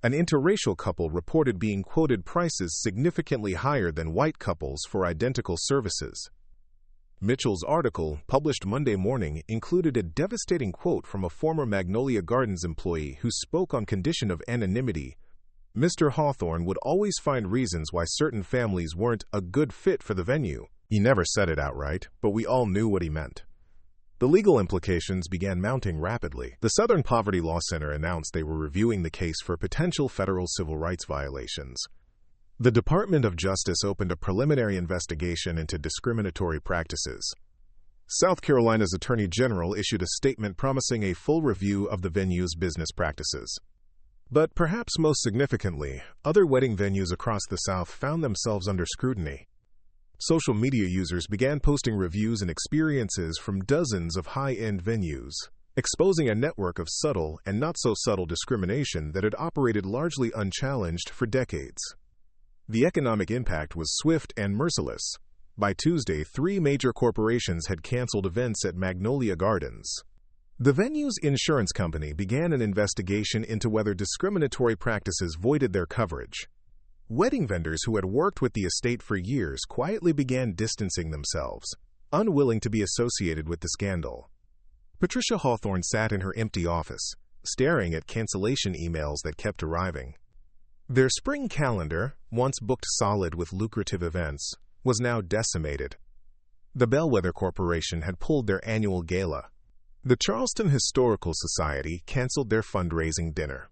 An interracial couple reported being quoted prices significantly higher than white couples for identical services. Mitchell's article, published Monday morning, included a devastating quote from a former Magnolia Gardens employee who spoke on condition of anonymity. "Mr. Hawthorne would always find reasons why certain families weren't a good fit for the venue. He never said it outright, but we all knew what he meant." The legal implications began mounting rapidly. The Southern Poverty Law Center announced they were reviewing the case for potential federal civil rights violations. The Department of Justice opened a preliminary investigation into discriminatory practices. South Carolina's Attorney General issued a statement promising a full review of the venue's business practices. But perhaps most significantly, other wedding venues across the South found themselves under scrutiny. Social media users began posting reviews and experiences from dozens of high-end venues, exposing a network of subtle and not-so-subtle discrimination that had operated largely unchallenged for decades. The economic impact was swift and merciless. By Tuesday, 3 major corporations had canceled events at Magnolia Gardens. The venue's insurance company began an investigation into whether discriminatory practices voided their coverage. Wedding vendors who had worked with the estate for years quietly began distancing themselves, unwilling to be associated with the scandal. Patricia Hawthorne sat in her empty office, staring at cancellation emails that kept arriving. Their spring calendar, once booked solid with lucrative events, was now decimated. The Bellwether Corporation had pulled their annual gala. The Charleston Historical Society canceled their fundraising dinner.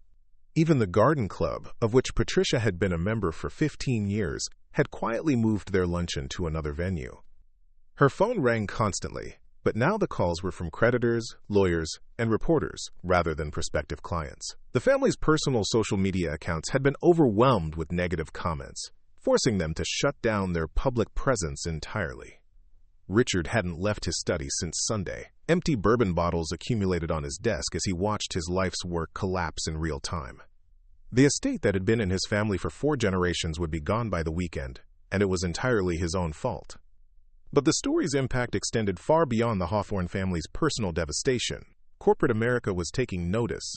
Even the Garden Club, of which Patricia had been a member for 15 years, had quietly moved their luncheon to another venue. Her phone rang constantly, but now the calls were from creditors, lawyers, and reporters, rather than prospective clients. The family's personal social media accounts had been overwhelmed with negative comments, forcing them to shut down their public presence entirely. Richard hadn't left his study since Sunday. Empty bourbon bottles accumulated on his desk as he watched his life's work collapse in real time. The estate that had been in his family for 4 generations would be gone by the weekend, and it was entirely his own fault. But the story's impact extended far beyond the Hawthorne family's personal devastation. Corporate America was taking notice.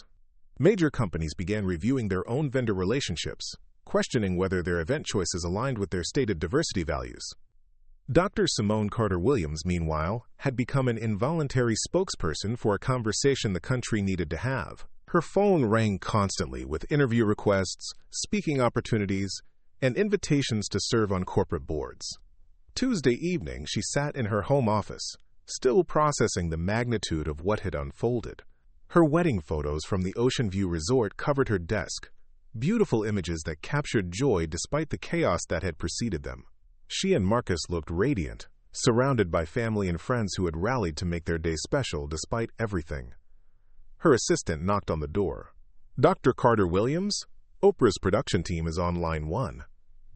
Major companies began reviewing their own vendor relationships, questioning whether their event choices aligned with their stated diversity values. Dr. Simone Carter-Williams, meanwhile, had become an involuntary spokesperson for a conversation the country needed to have. Her phone rang constantly with interview requests, speaking opportunities, and invitations to serve on corporate boards. Tuesday evening, she sat in her home office, still processing the magnitude of what had unfolded. Her wedding photos from the Ocean View Resort covered her desk, beautiful images that captured joy despite the chaos that had preceded them. She and Marcus looked radiant, surrounded by family and friends who had rallied to make their day special despite everything. Her assistant knocked on the door. "Dr. Carter-Williams? Oprah's production team is on line 1.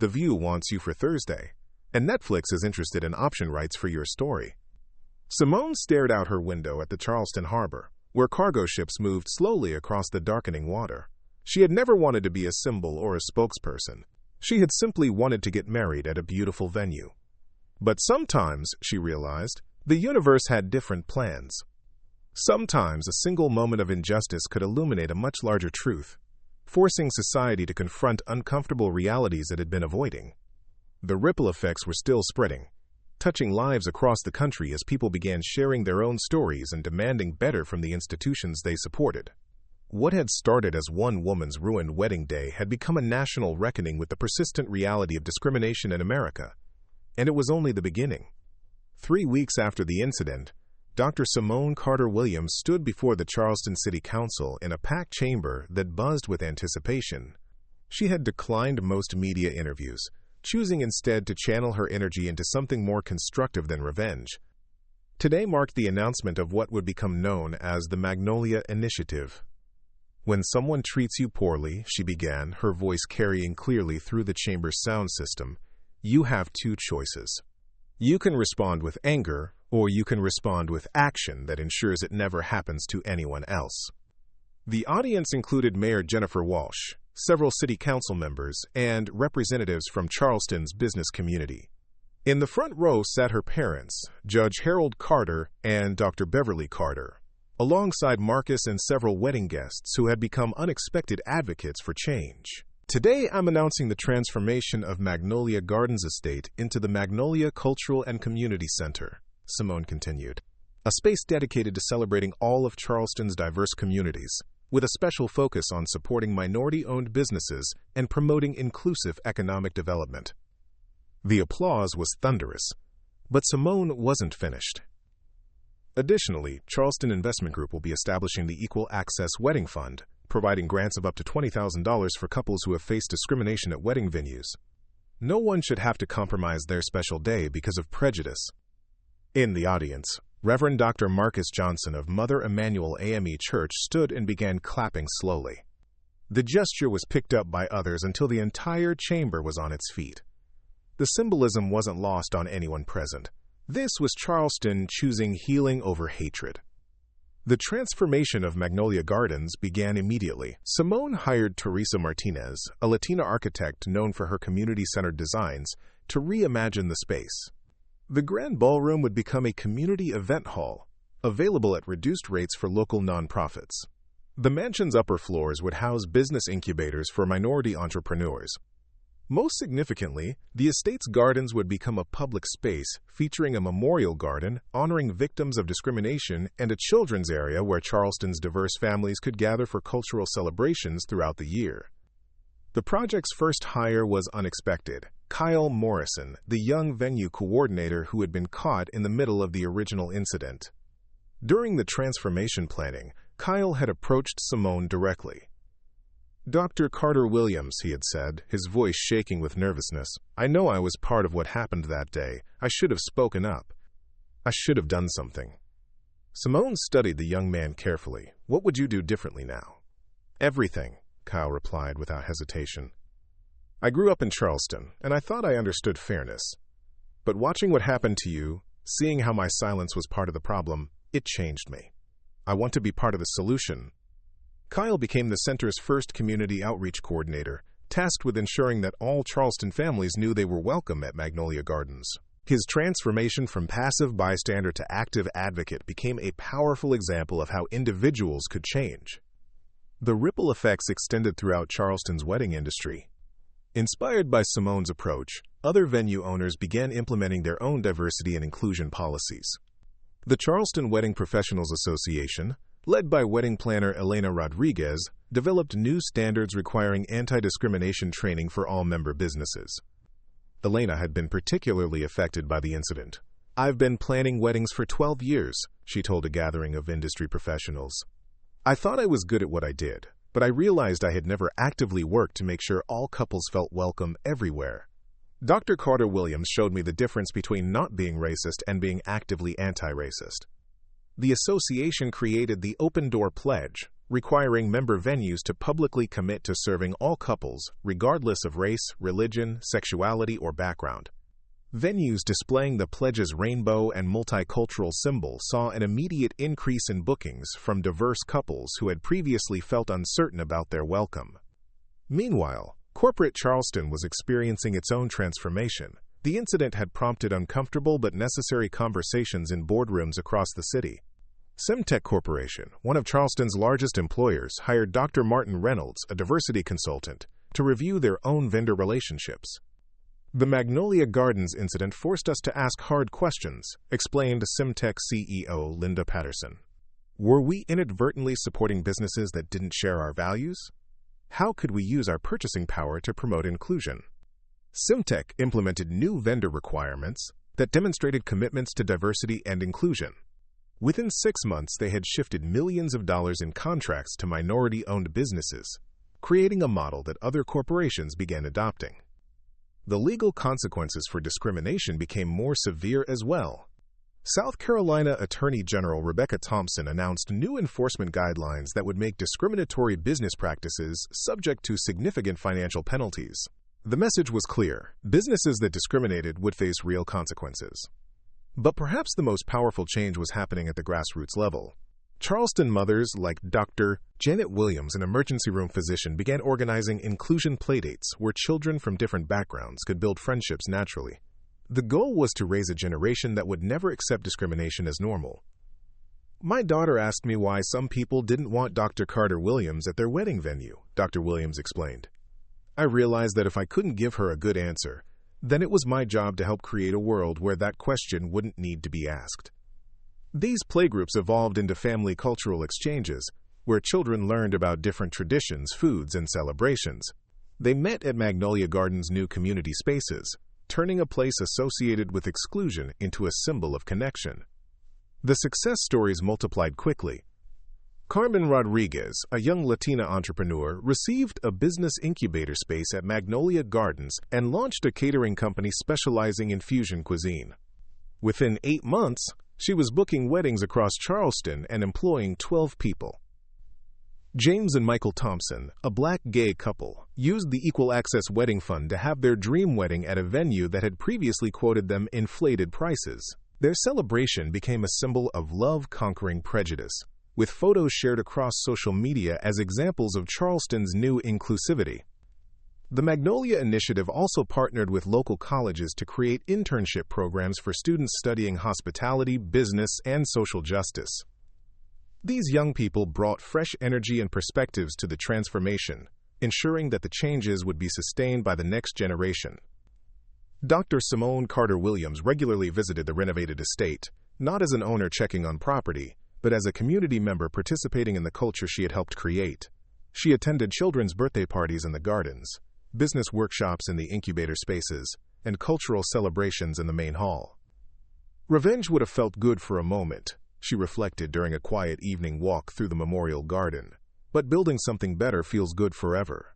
The View wants you for Thursday, and Netflix is interested in option rights for your story." Simone stared out her window at the Charleston harbor, where cargo ships moved slowly across the darkening water. She had never wanted to be a symbol or a spokesperson. She had simply wanted to get married at a beautiful venue. But sometimes, she realized, the universe had different plans. Sometimes a single moment of injustice could illuminate a much larger truth, forcing society to confront uncomfortable realities it had been avoiding. The ripple effects were still spreading, touching lives across the country as people began sharing their own stories and demanding better from the institutions they supported. What had started as one woman's ruined wedding day had become a national reckoning with the persistent reality of discrimination in America, and it was only the beginning. 3 weeks after the incident, Dr. Simone Carter-Williams stood before the Charleston City Council in a packed chamber that buzzed with anticipation. She had declined most media interviews, choosing instead to channel her energy into something more constructive than revenge. Today marked the announcement of what would become known as the Magnolia Initiative. "When someone treats you poorly," she began, her voice carrying clearly through the chamber's sound system, "you have 2 choices. You can respond with anger, or you can respond with action that ensures it never happens to anyone else." The audience included Mayor Jennifer Walsh, several city council members, and representatives from Charleston's business community. In the front row sat her parents, Judge Harold Carter and Dr. Beverly Carter, alongside Marcus and several wedding guests who had become unexpected advocates for change. "Today, I'm announcing the transformation of Magnolia Gardens Estate into the Magnolia Cultural and Community Center," Simone continued, "a space dedicated to celebrating all of Charleston's diverse communities, with a special focus on supporting minority-owned businesses and promoting inclusive economic development." The applause was thunderous, but Simone wasn't finished. Additionally, Charleston Investment Group will be establishing the Equal Access Wedding Fund, providing grants of up to $20,000 for couples who have faced discrimination at wedding venues. No one should have to compromise their special day because of prejudice. In the audience, Reverend Dr. Marcus Johnson of Mother Emanuel AME Church stood and began clapping slowly. The gesture was picked up by others until the entire chamber was on its feet. The symbolism wasn't lost on anyone present. This was Charleston choosing healing over hatred. The transformation of Magnolia Gardens began immediately. Simone hired Teresa Martinez, a Latina architect known for her community-centered designs, to reimagine the space. The Grand Ballroom would become a community event hall, available at reduced rates for local nonprofits. The mansion's upper floors would house business incubators for minority entrepreneurs. Most significantly, the estate's gardens would become a public space featuring a memorial garden honoring victims of discrimination and a children's area where Charleston's diverse families could gather for cultural celebrations throughout the year. The project's first hire was unexpected. Kyle Morrison, the young venue coordinator who had been caught in the middle of the original incident. During the transformation planning, Kyle had approached Simone directly. "Dr. Carter-Williams," he had said, his voice shaking with nervousness, "I know I was part of what happened that day. I should have spoken up. I should have done something." Simone studied the young man carefully. "What would you do differently now?" "Everything," Kyle replied without hesitation. "I grew up in Charleston, and I thought I understood fairness. But watching what happened to you, seeing how my silence was part of the problem, it changed me. I want to be part of the solution." Kyle became the center's first community outreach coordinator, tasked with ensuring that all Charleston families knew they were welcome at Magnolia Gardens. His transformation from passive bystander to active advocate became a powerful example of how individuals could change. The ripple effects extended throughout Charleston's wedding industry. Inspired by Simone's approach, other venue owners began implementing their own diversity and inclusion policies. The Charleston Wedding Professionals Association, led by wedding planner Elena Rodriguez, developed new standards requiring anti-discrimination training for all member businesses. Elena had been particularly affected by the incident. "I've been planning weddings for 12 years, she told a gathering of industry professionals. "I thought I was good at what I did, but I realized I had never actively worked to make sure all couples felt welcome everywhere. Dr. Carter Williams showed me the difference between not being racist and being actively anti-racist." The association created the Open Door Pledge, requiring member venues to publicly commit to serving all couples, regardless of race, religion, sexuality, or background. Venues displaying the pledge's rainbow and multicultural symbol saw an immediate increase in bookings from diverse couples who had previously felt uncertain about their welcome. Meanwhile, corporate Charleston was experiencing its own transformation. The incident had prompted uncomfortable but necessary conversations in boardrooms across the city. Semtech Corporation, one of Charleston's largest employers, hired Dr. Martin Reynolds, a diversity consultant, to review their own vendor relationships. "The Magnolia Gardens incident forced us to ask hard questions," explained Semtech CEO Linda Patterson. "Were we inadvertently supporting businesses that didn't share our values? How could we use our purchasing power to promote inclusion?" Semtech implemented new vendor requirements that demonstrated commitments to diversity and inclusion. Within 6 months, they had shifted millions of dollars in contracts to minority-owned businesses, creating a model that other corporations began adopting. The legal consequences for discrimination became more severe as well. South Carolina Attorney General Rebecca Thompson announced new enforcement guidelines that would make discriminatory business practices subject to significant financial penalties. The message was clear: businesses that discriminated would face real consequences. But perhaps the most powerful change was happening at the grassroots level. Charleston mothers like Dr. Janet Williams, an emergency room physician, began organizing inclusion playdates where children from different backgrounds could build friendships naturally. The goal was to raise a generation that would never accept discrimination as normal. "My daughter asked me why some people didn't want Dr. Carter Williams at their wedding venue," Dr. Williams explained. "I realized that if I couldn't give her a good answer, then it was my job to help create a world where that question wouldn't need to be asked." These playgroups evolved into family cultural exchanges, where children learned about different traditions, foods, and celebrations. They met at Magnolia Gardens' new community spaces, turning a place associated with exclusion into a symbol of connection. The success stories multiplied quickly. Carmen Rodriguez, a young Latina entrepreneur, received a business incubator space at Magnolia Gardens and launched a catering company specializing in fusion cuisine. Within 8 months, she was booking weddings across Charleston and employing 12 people. James and Michael Thompson, a black gay couple, used the Equal Access Wedding Fund to have their dream wedding at a venue that had previously quoted them inflated prices. Their celebration became a symbol of love conquering prejudice, with photos shared across social media as examples of Charleston's new inclusivity. The Magnolia Initiative also partnered with local colleges to create internship programs for students studying hospitality, business, and social justice. These young people brought fresh energy and perspectives to the transformation, ensuring that the changes would be sustained by the next generation. Dr. Simone Carter Williams regularly visited the renovated estate, not as an owner checking on property, but as a community member participating in the culture she had helped create. She attended children's birthday parties in the gardens, business workshops in the incubator spaces, and cultural celebrations in the main hall. Revenge would have felt good for a moment, she reflected during a quiet evening walk through the memorial garden, but building something better feels good forever.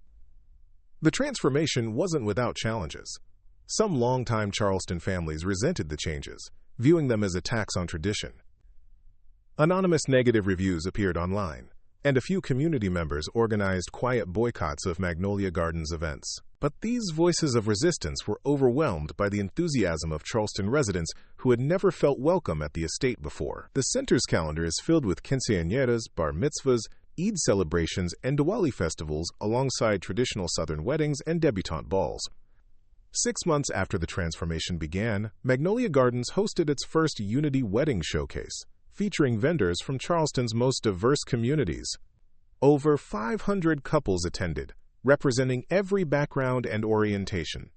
The transformation wasn't without challenges. Some longtime Charleston families resented the changes, viewing them as attacks on tradition. Anonymous negative reviews appeared online, and a few community members organized quiet boycotts of Magnolia Gardens events. But these voices of resistance were overwhelmed by the enthusiasm of Charleston residents who had never felt welcome at the estate before. The center's calendar is filled with quinceañeras, bar mitzvahs, Eid celebrations, and Diwali festivals alongside traditional Southern weddings and debutante balls. 6 months after the transformation began, Magnolia Gardens hosted its first Unity Wedding Showcase, featuring vendors from Charleston's most diverse communities. Over 500 couples attended, representing every background and orientation.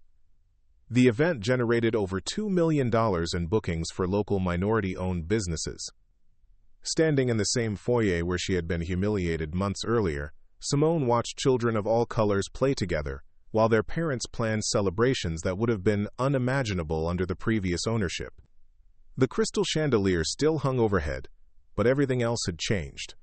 The event generated over $2 million in bookings for local minority-owned businesses. Standing in the same foyer where she had been humiliated months earlier, Simone watched children of all colors play together, while their parents planned celebrations that would have been unimaginable under the previous ownership. The crystal chandelier still hung overhead, but everything else had changed.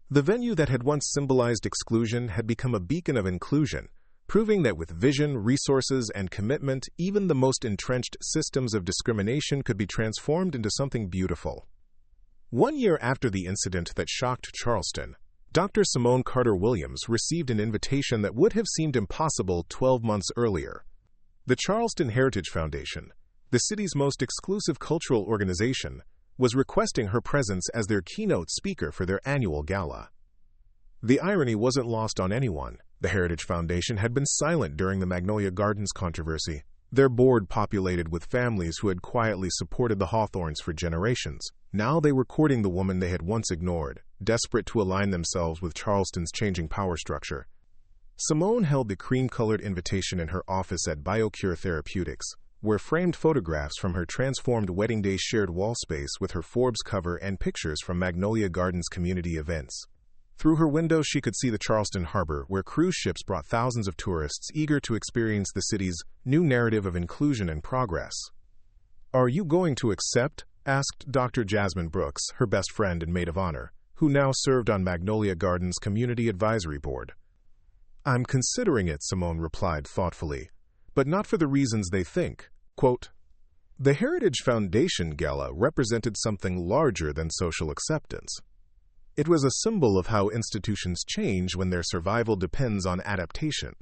The venue that had once symbolized exclusion had become a beacon of inclusion, proving that with vision, resources, and commitment, even the most entrenched systems of discrimination could be transformed into something beautiful. 1 year after the incident that shocked Charleston, Dr. Simone Carter Williams received an invitation that would have seemed impossible 12 months earlier. The Charleston Heritage Foundation, the city's most exclusive cultural organization, was requesting her presence as their keynote speaker for their annual gala. The irony wasn't lost on anyone. The Heritage Foundation had been silent during the Magnolia Gardens controversy, their board populated with families who had quietly supported the Hawthorns for generations. Now they were courting the woman they had once ignored, desperate to align themselves with Charleston's changing power structure. Simone held the cream-colored invitation in her office at BioCure Therapeutics, where framed photographs from her transformed wedding day shared wall space with her Forbes cover and pictures from Magnolia Gardens community events. Through her window, she could see the Charleston harbor, where cruise ships brought thousands of tourists eager to experience the city's new narrative of inclusion and progress. "Are you going to accept?" asked Dr. Jasmine Brooks, her best friend and maid of honor, who now served on Magnolia Gardens' Community Advisory Board. "I'm considering it," Simone replied thoughtfully, "but not for the reasons they think." Quote, "The Heritage Foundation Gala represented something larger than social acceptance. It was a symbol of how institutions change when their survival depends on adaptation."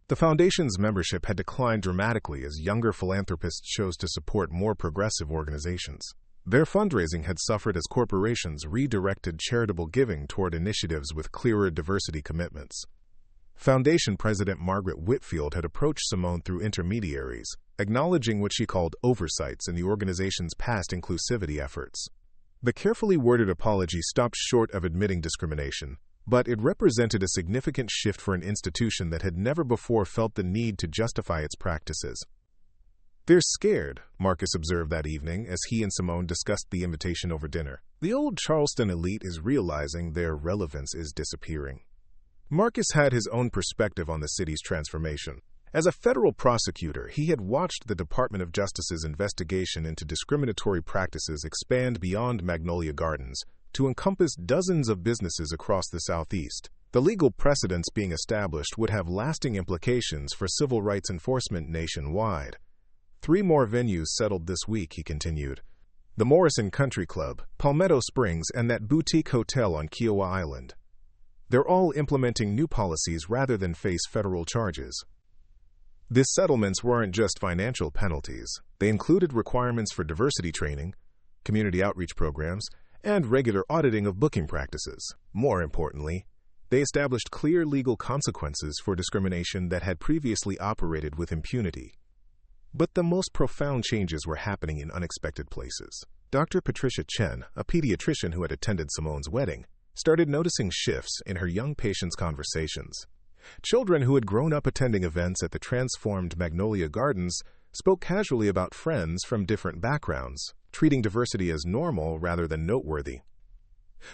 The foundation's membership had declined dramatically as younger philanthropists chose to support more progressive organizations. Their fundraising had suffered as corporations redirected charitable giving toward initiatives with clearer diversity commitments. Foundation President Margaret Whitfield had approached Simone through intermediaries, acknowledging what she called oversights in the organization's past inclusivity efforts. The carefully worded apology stopped short of admitting discrimination, but it represented a significant shift for an institution that had never before felt the need to justify its practices. "They're scared," Marcus observed that evening as he and Simone discussed the invitation over dinner. "The old Charleston elite is realizing their relevance is disappearing." Marcus had his own perspective on the city's transformation. As a federal prosecutor, he had watched the Department of Justice's investigation into discriminatory practices expand beyond Magnolia Gardens to encompass dozens of businesses across the Southeast. The legal precedents being established would have lasting implications for civil rights enforcement nationwide. 3 more venues settled this week, he continued. The Morrison Country Club, Palmetto Springs, and that boutique hotel on Kiowa Island. They're all implementing new policies rather than face federal charges. These settlements weren't just financial penalties. They included requirements for diversity training, community outreach programs, and regular auditing of booking practices. More importantly, they established clear legal consequences for discrimination that had previously operated with impunity. But the most profound changes were happening in unexpected places. Dr. Patricia Chen, a pediatrician who had attended Simone's wedding, started noticing shifts in her young patients' conversations. Children who had grown up attending events at the transformed Magnolia Gardens spoke casually about friends from different backgrounds, treating diversity as normal rather than noteworthy.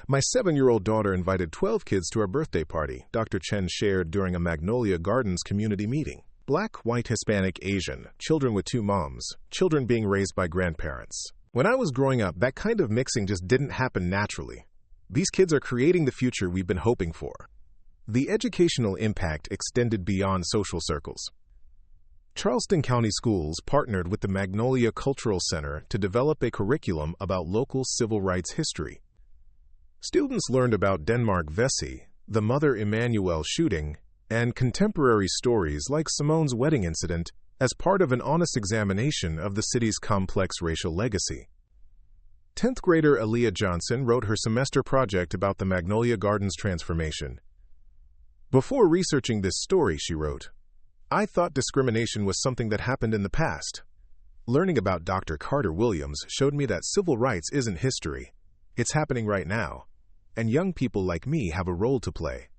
"My 7-year-old daughter invited 12 kids to our birthday party," Dr. Chen shared during a Magnolia Gardens community meeting. Black, white, Hispanic, Asian, children with 2 moms, children being raised by grandparents. "When I was growing up, that kind of mixing just didn't happen naturally. These kids are creating the future we've been hoping for." The educational impact extended beyond social circles. Charleston County Schools partnered with the Magnolia Cultural Center to develop a curriculum about local civil rights history. Students learned about Denmark Vesey, the Mother Emanuel shooting, and contemporary stories like Simone's wedding incident as part of an honest examination of the city's complex racial legacy. 10th grader Aaliyah Johnson wrote her semester project about the Magnolia Gardens transformation. "Before researching this story," she wrote, "I thought discrimination was something that happened in the past. Learning about Dr. Carter Williams showed me that civil rights isn't history. It's happening right now, and young people like me have a role to play."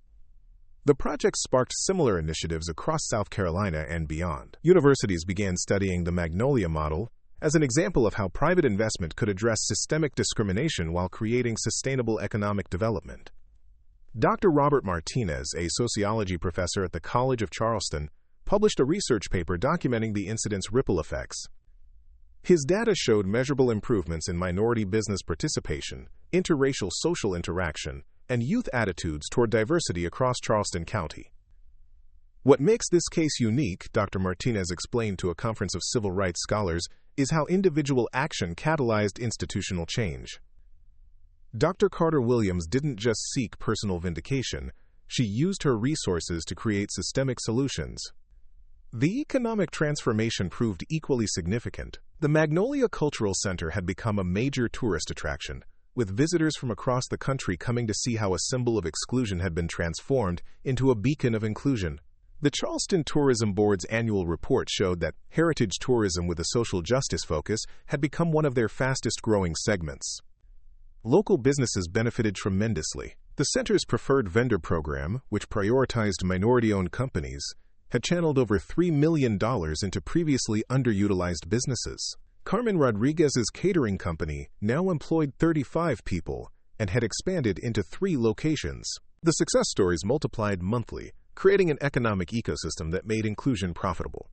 The project sparked similar initiatives across South Carolina and beyond. Universities began studying the Magnolia model as an example of how private investment could address systemic discrimination while creating sustainable economic development. Dr. Robert Martinez, a sociology professor at the College of Charleston, published a research paper documenting the incident's ripple effects. His data showed measurable improvements in minority business participation, interracial social interaction, and youth attitudes toward diversity across Charleston County. What makes this case unique, Dr. Martinez explained to a conference of civil rights scholars, is how individual action catalyzed institutional change. Dr. Carter Williams didn't just seek personal vindication, she used her resources to create systemic solutions. The economic transformation proved equally significant. The Magnolia Cultural Center had become a major tourist attraction, with visitors from across the country coming to see how a symbol of exclusion had been transformed into a beacon of inclusion. The Charleston Tourism Board's annual report showed that heritage tourism with a social justice focus had become one of their fastest-growing segments. Local businesses benefited tremendously. The center's preferred vendor program, which prioritized minority-owned companies, had channeled over $3 million into previously underutilized businesses. Carmen Rodriguez's catering company now employed 35 people and had expanded into 3 locations. The success stories multiplied monthly, creating an economic ecosystem that made inclusion profitable.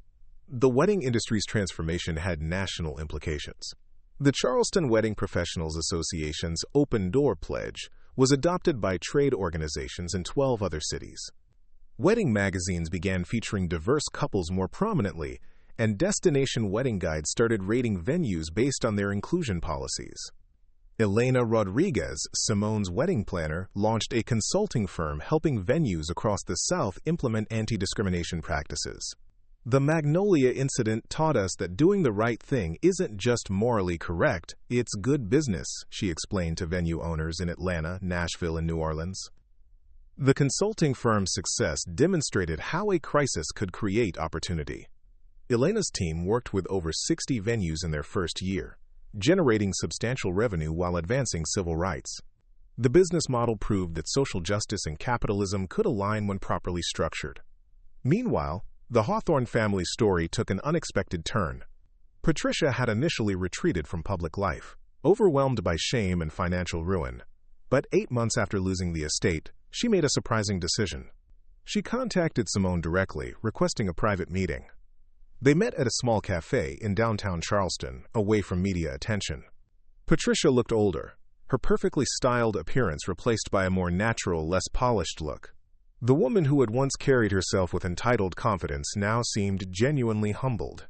The wedding industry's transformation had national implications. The Charleston Wedding Professionals Association's Open Door Pledge was adopted by trade organizations in 12 other cities. Wedding magazines began featuring diverse couples more prominently, and destination wedding guides started rating venues based on their inclusion policies. Elena Rodriguez, Simone's wedding planner, launched a consulting firm helping venues across the South implement anti-discrimination practices. The Magnolia incident taught us that doing the right thing isn't just morally correct, it's good business, she explained to venue owners in Atlanta, Nashville, and New Orleans. The consulting firm's success demonstrated how a crisis could create opportunity. Elena's team worked with over 60 venues in their first year, generating substantial revenue while advancing civil rights. The business model proved that social justice and capitalism could align when properly structured. Meanwhile, the Hawthorne family story took an unexpected turn. Patricia had initially retreated from public life, overwhelmed by shame and financial ruin. But 8 months after losing the estate, she made a surprising decision. She contacted Simone directly, requesting a private meeting. They met at a small cafe in downtown Charleston, away from media attention. Patricia looked older, her perfectly styled appearance replaced by a more natural, less polished look. The woman who had once carried herself with entitled confidence now seemed genuinely humbled.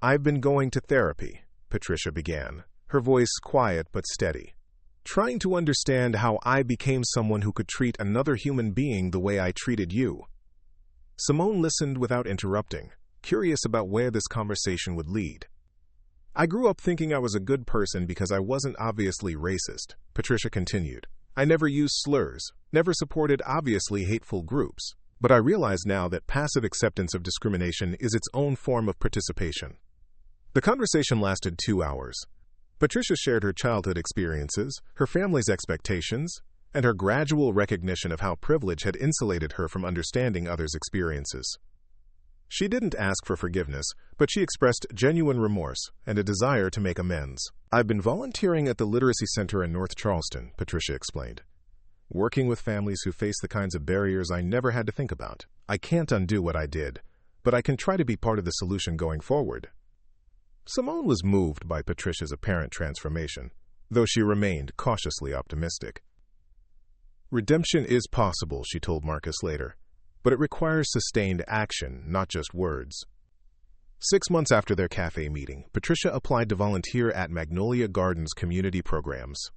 "I've been going to therapy," Patricia began, her voice quiet but steady. "Trying to understand how I became someone who could treat another human being the way I treated you." Simone listened without interrupting, curious about where this conversation would lead. "I grew up thinking I was a good person because I wasn't obviously racist," Patricia continued. "I never used slurs, never supported obviously hateful groups. But I realize now that passive acceptance of discrimination is its own form of participation." The conversation lasted 2 hours. Patricia shared her childhood experiences, her family's expectations, and her gradual recognition of how privilege had insulated her from understanding others' experiences. She didn't ask for forgiveness, but she expressed genuine remorse and a desire to make amends. "I've been volunteering at the Literacy Center in North Charleston," Patricia explained, "working with families who face the kinds of barriers I never had to think about. I can't undo what I did, but I can try to be part of the solution going forward." Simone was moved by Patricia's apparent transformation, though she remained cautiously optimistic. "Redemption is possible," she told Marcus later, "but it requires sustained action, not just words." 6 months after their cafe meeting, Patricia applied to volunteer at Magnolia Gardens community programs.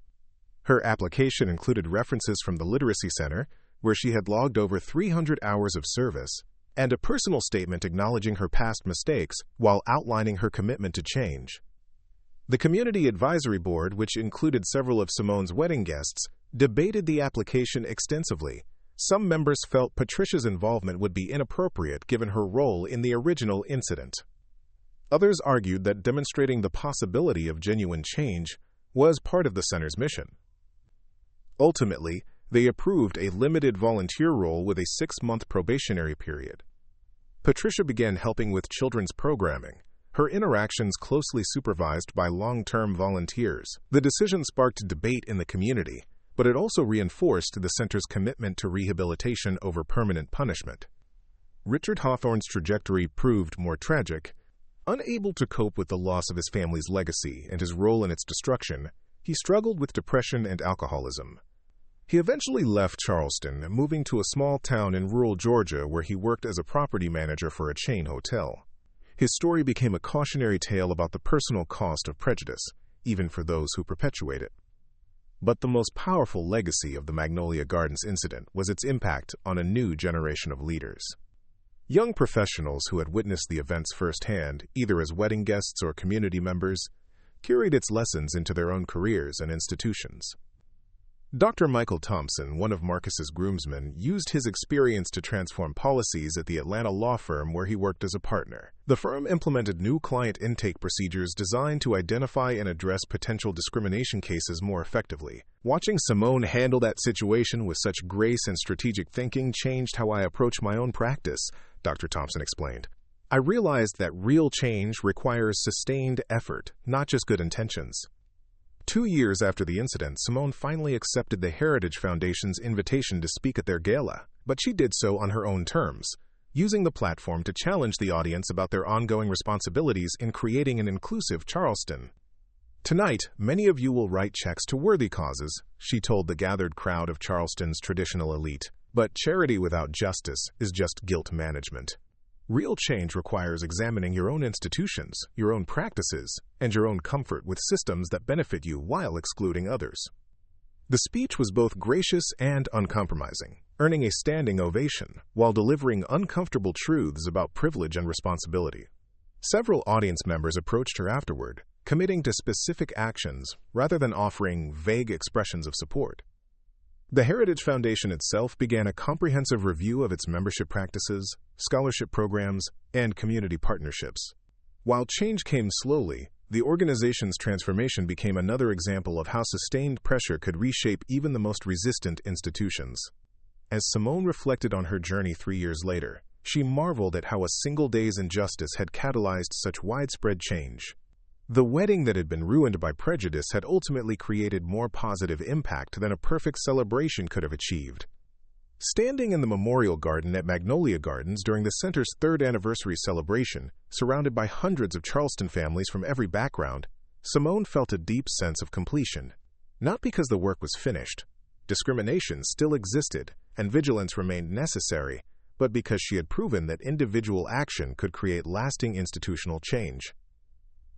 Her application included references from the Literacy Center, where she had logged over 300 hours of service, and a personal statement acknowledging her past mistakes while outlining her commitment to change. The Community Advisory Board, which included several of Simone's wedding guests, debated the application extensively. Some members felt Patricia's involvement would be inappropriate given her role in the original incident. Others argued that demonstrating the possibility of genuine change was part of the center's mission. Ultimately, They approved a limited volunteer role with a 6-month probationary period. Patricia began helping with children's programming, her interactions closely supervised by long-term volunteers. The decision sparked debate in the community, but it also reinforced the center's commitment to rehabilitation over permanent punishment. Richard Hawthorne's trajectory proved more tragic. Unable to cope with the loss of his family's legacy and his role in its destruction, he struggled with depression and alcoholism. He eventually left Charleston, moving to a small town in rural Georgia where he worked as a property manager for a chain hotel. His story became a cautionary tale about the personal cost of prejudice, even for those who perpetuate it. But the most powerful legacy of the Magnolia Gardens incident was its impact on a new generation of leaders. Young professionals who had witnessed the events firsthand, either as wedding guests or community members, carried its lessons into their own careers and institutions. Dr. Michael Thompson, one of Marcus's groomsmen, used his experience to transform policies at the Atlanta law firm where he worked as a partner. The firm implemented new client intake procedures designed to identify and address potential discrimination cases more effectively. Watching Simone handle that situation with such grace and strategic thinking changed how I approach my own practice, Dr. Thompson explained. I realized that real change requires sustained effort, not just good intentions. 2 years after the incident, Simone finally accepted the Heritage Foundation's invitation to speak at their gala, but she did so on her own terms, using the platform to challenge the audience about their ongoing responsibilities in creating an inclusive Charleston. Tonight, many of you will write checks to worthy causes, she told the gathered crowd of Charleston's traditional elite. But charity without justice is just guilt management. Real change requires examining your own institutions, your own practices, and your own comfort with systems that benefit you while excluding others. The speech was both gracious and uncompromising, earning a standing ovation while delivering uncomfortable truths about privilege and responsibility. Several audience members approached her afterward, committing to specific actions rather than offering vague expressions of support. The Heritage Foundation itself began a comprehensive review of its membership practices, scholarship programs, and community partnerships. While change came slowly, the organization's transformation became another example of how sustained pressure could reshape even the most resistant institutions. As Simone reflected on her journey 3 years later, she marveled at how a single day's injustice had catalyzed such widespread change. The wedding that had been ruined by prejudice had ultimately created more positive impact than a perfect celebration could have achieved. Standing in the memorial garden at Magnolia Gardens during the center's 3rd anniversary celebration, surrounded by hundreds of Charleston families from every background, Simone felt a deep sense of completion. Not because the work was finished. Discrimination still existed, and vigilance remained necessary, but because she had proven that individual action could create lasting institutional change.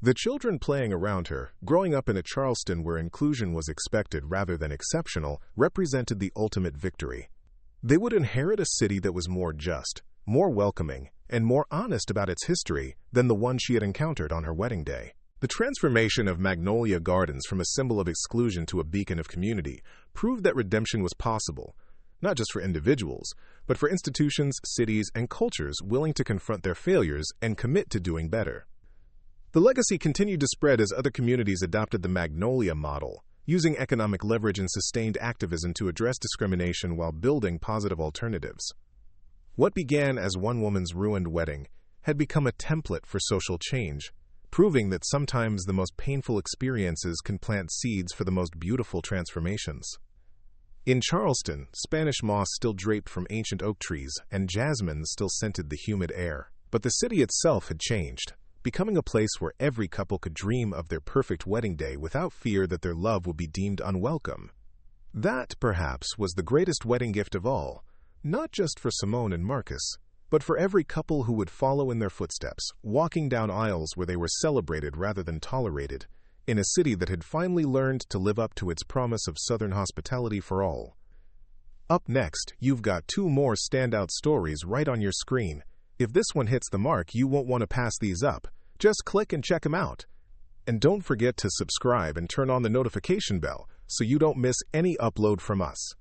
The children playing around her, growing up in a Charleston where inclusion was expected rather than exceptional, represented the ultimate victory. They would inherit a city that was more just, more welcoming, and more honest about its history than the one she had encountered on her wedding day. The transformation of Magnolia Gardens from a symbol of exclusion to a beacon of community proved that redemption was possible, not just for individuals, but for institutions, cities, and cultures willing to confront their failures and commit to doing better. The legacy continued to spread as other communities adopted the Magnolia model, using economic leverage and sustained activism to address discrimination while building positive alternatives. What began as one woman's ruined wedding had become a template for social change, proving that sometimes the most painful experiences can plant seeds for the most beautiful transformations. In Charleston, Spanish moss still draped from ancient oak trees, and jasmine still scented the humid air. But the city itself had changed, becoming a place where every couple could dream of their perfect wedding day without fear that their love would be deemed unwelcome. That, perhaps, was the greatest wedding gift of all, not just for Simone and Marcus, but for every couple who would follow in their footsteps, walking down aisles where they were celebrated rather than tolerated, in a city that had finally learned to live up to its promise of Southern hospitality for all. Up next, you've got 2 more standout stories right on your screen. If this one hits the mark, you won't want to pass these up. Just click and check them out. And don't forget to subscribe and turn on the notification bell so you don't miss any upload from us.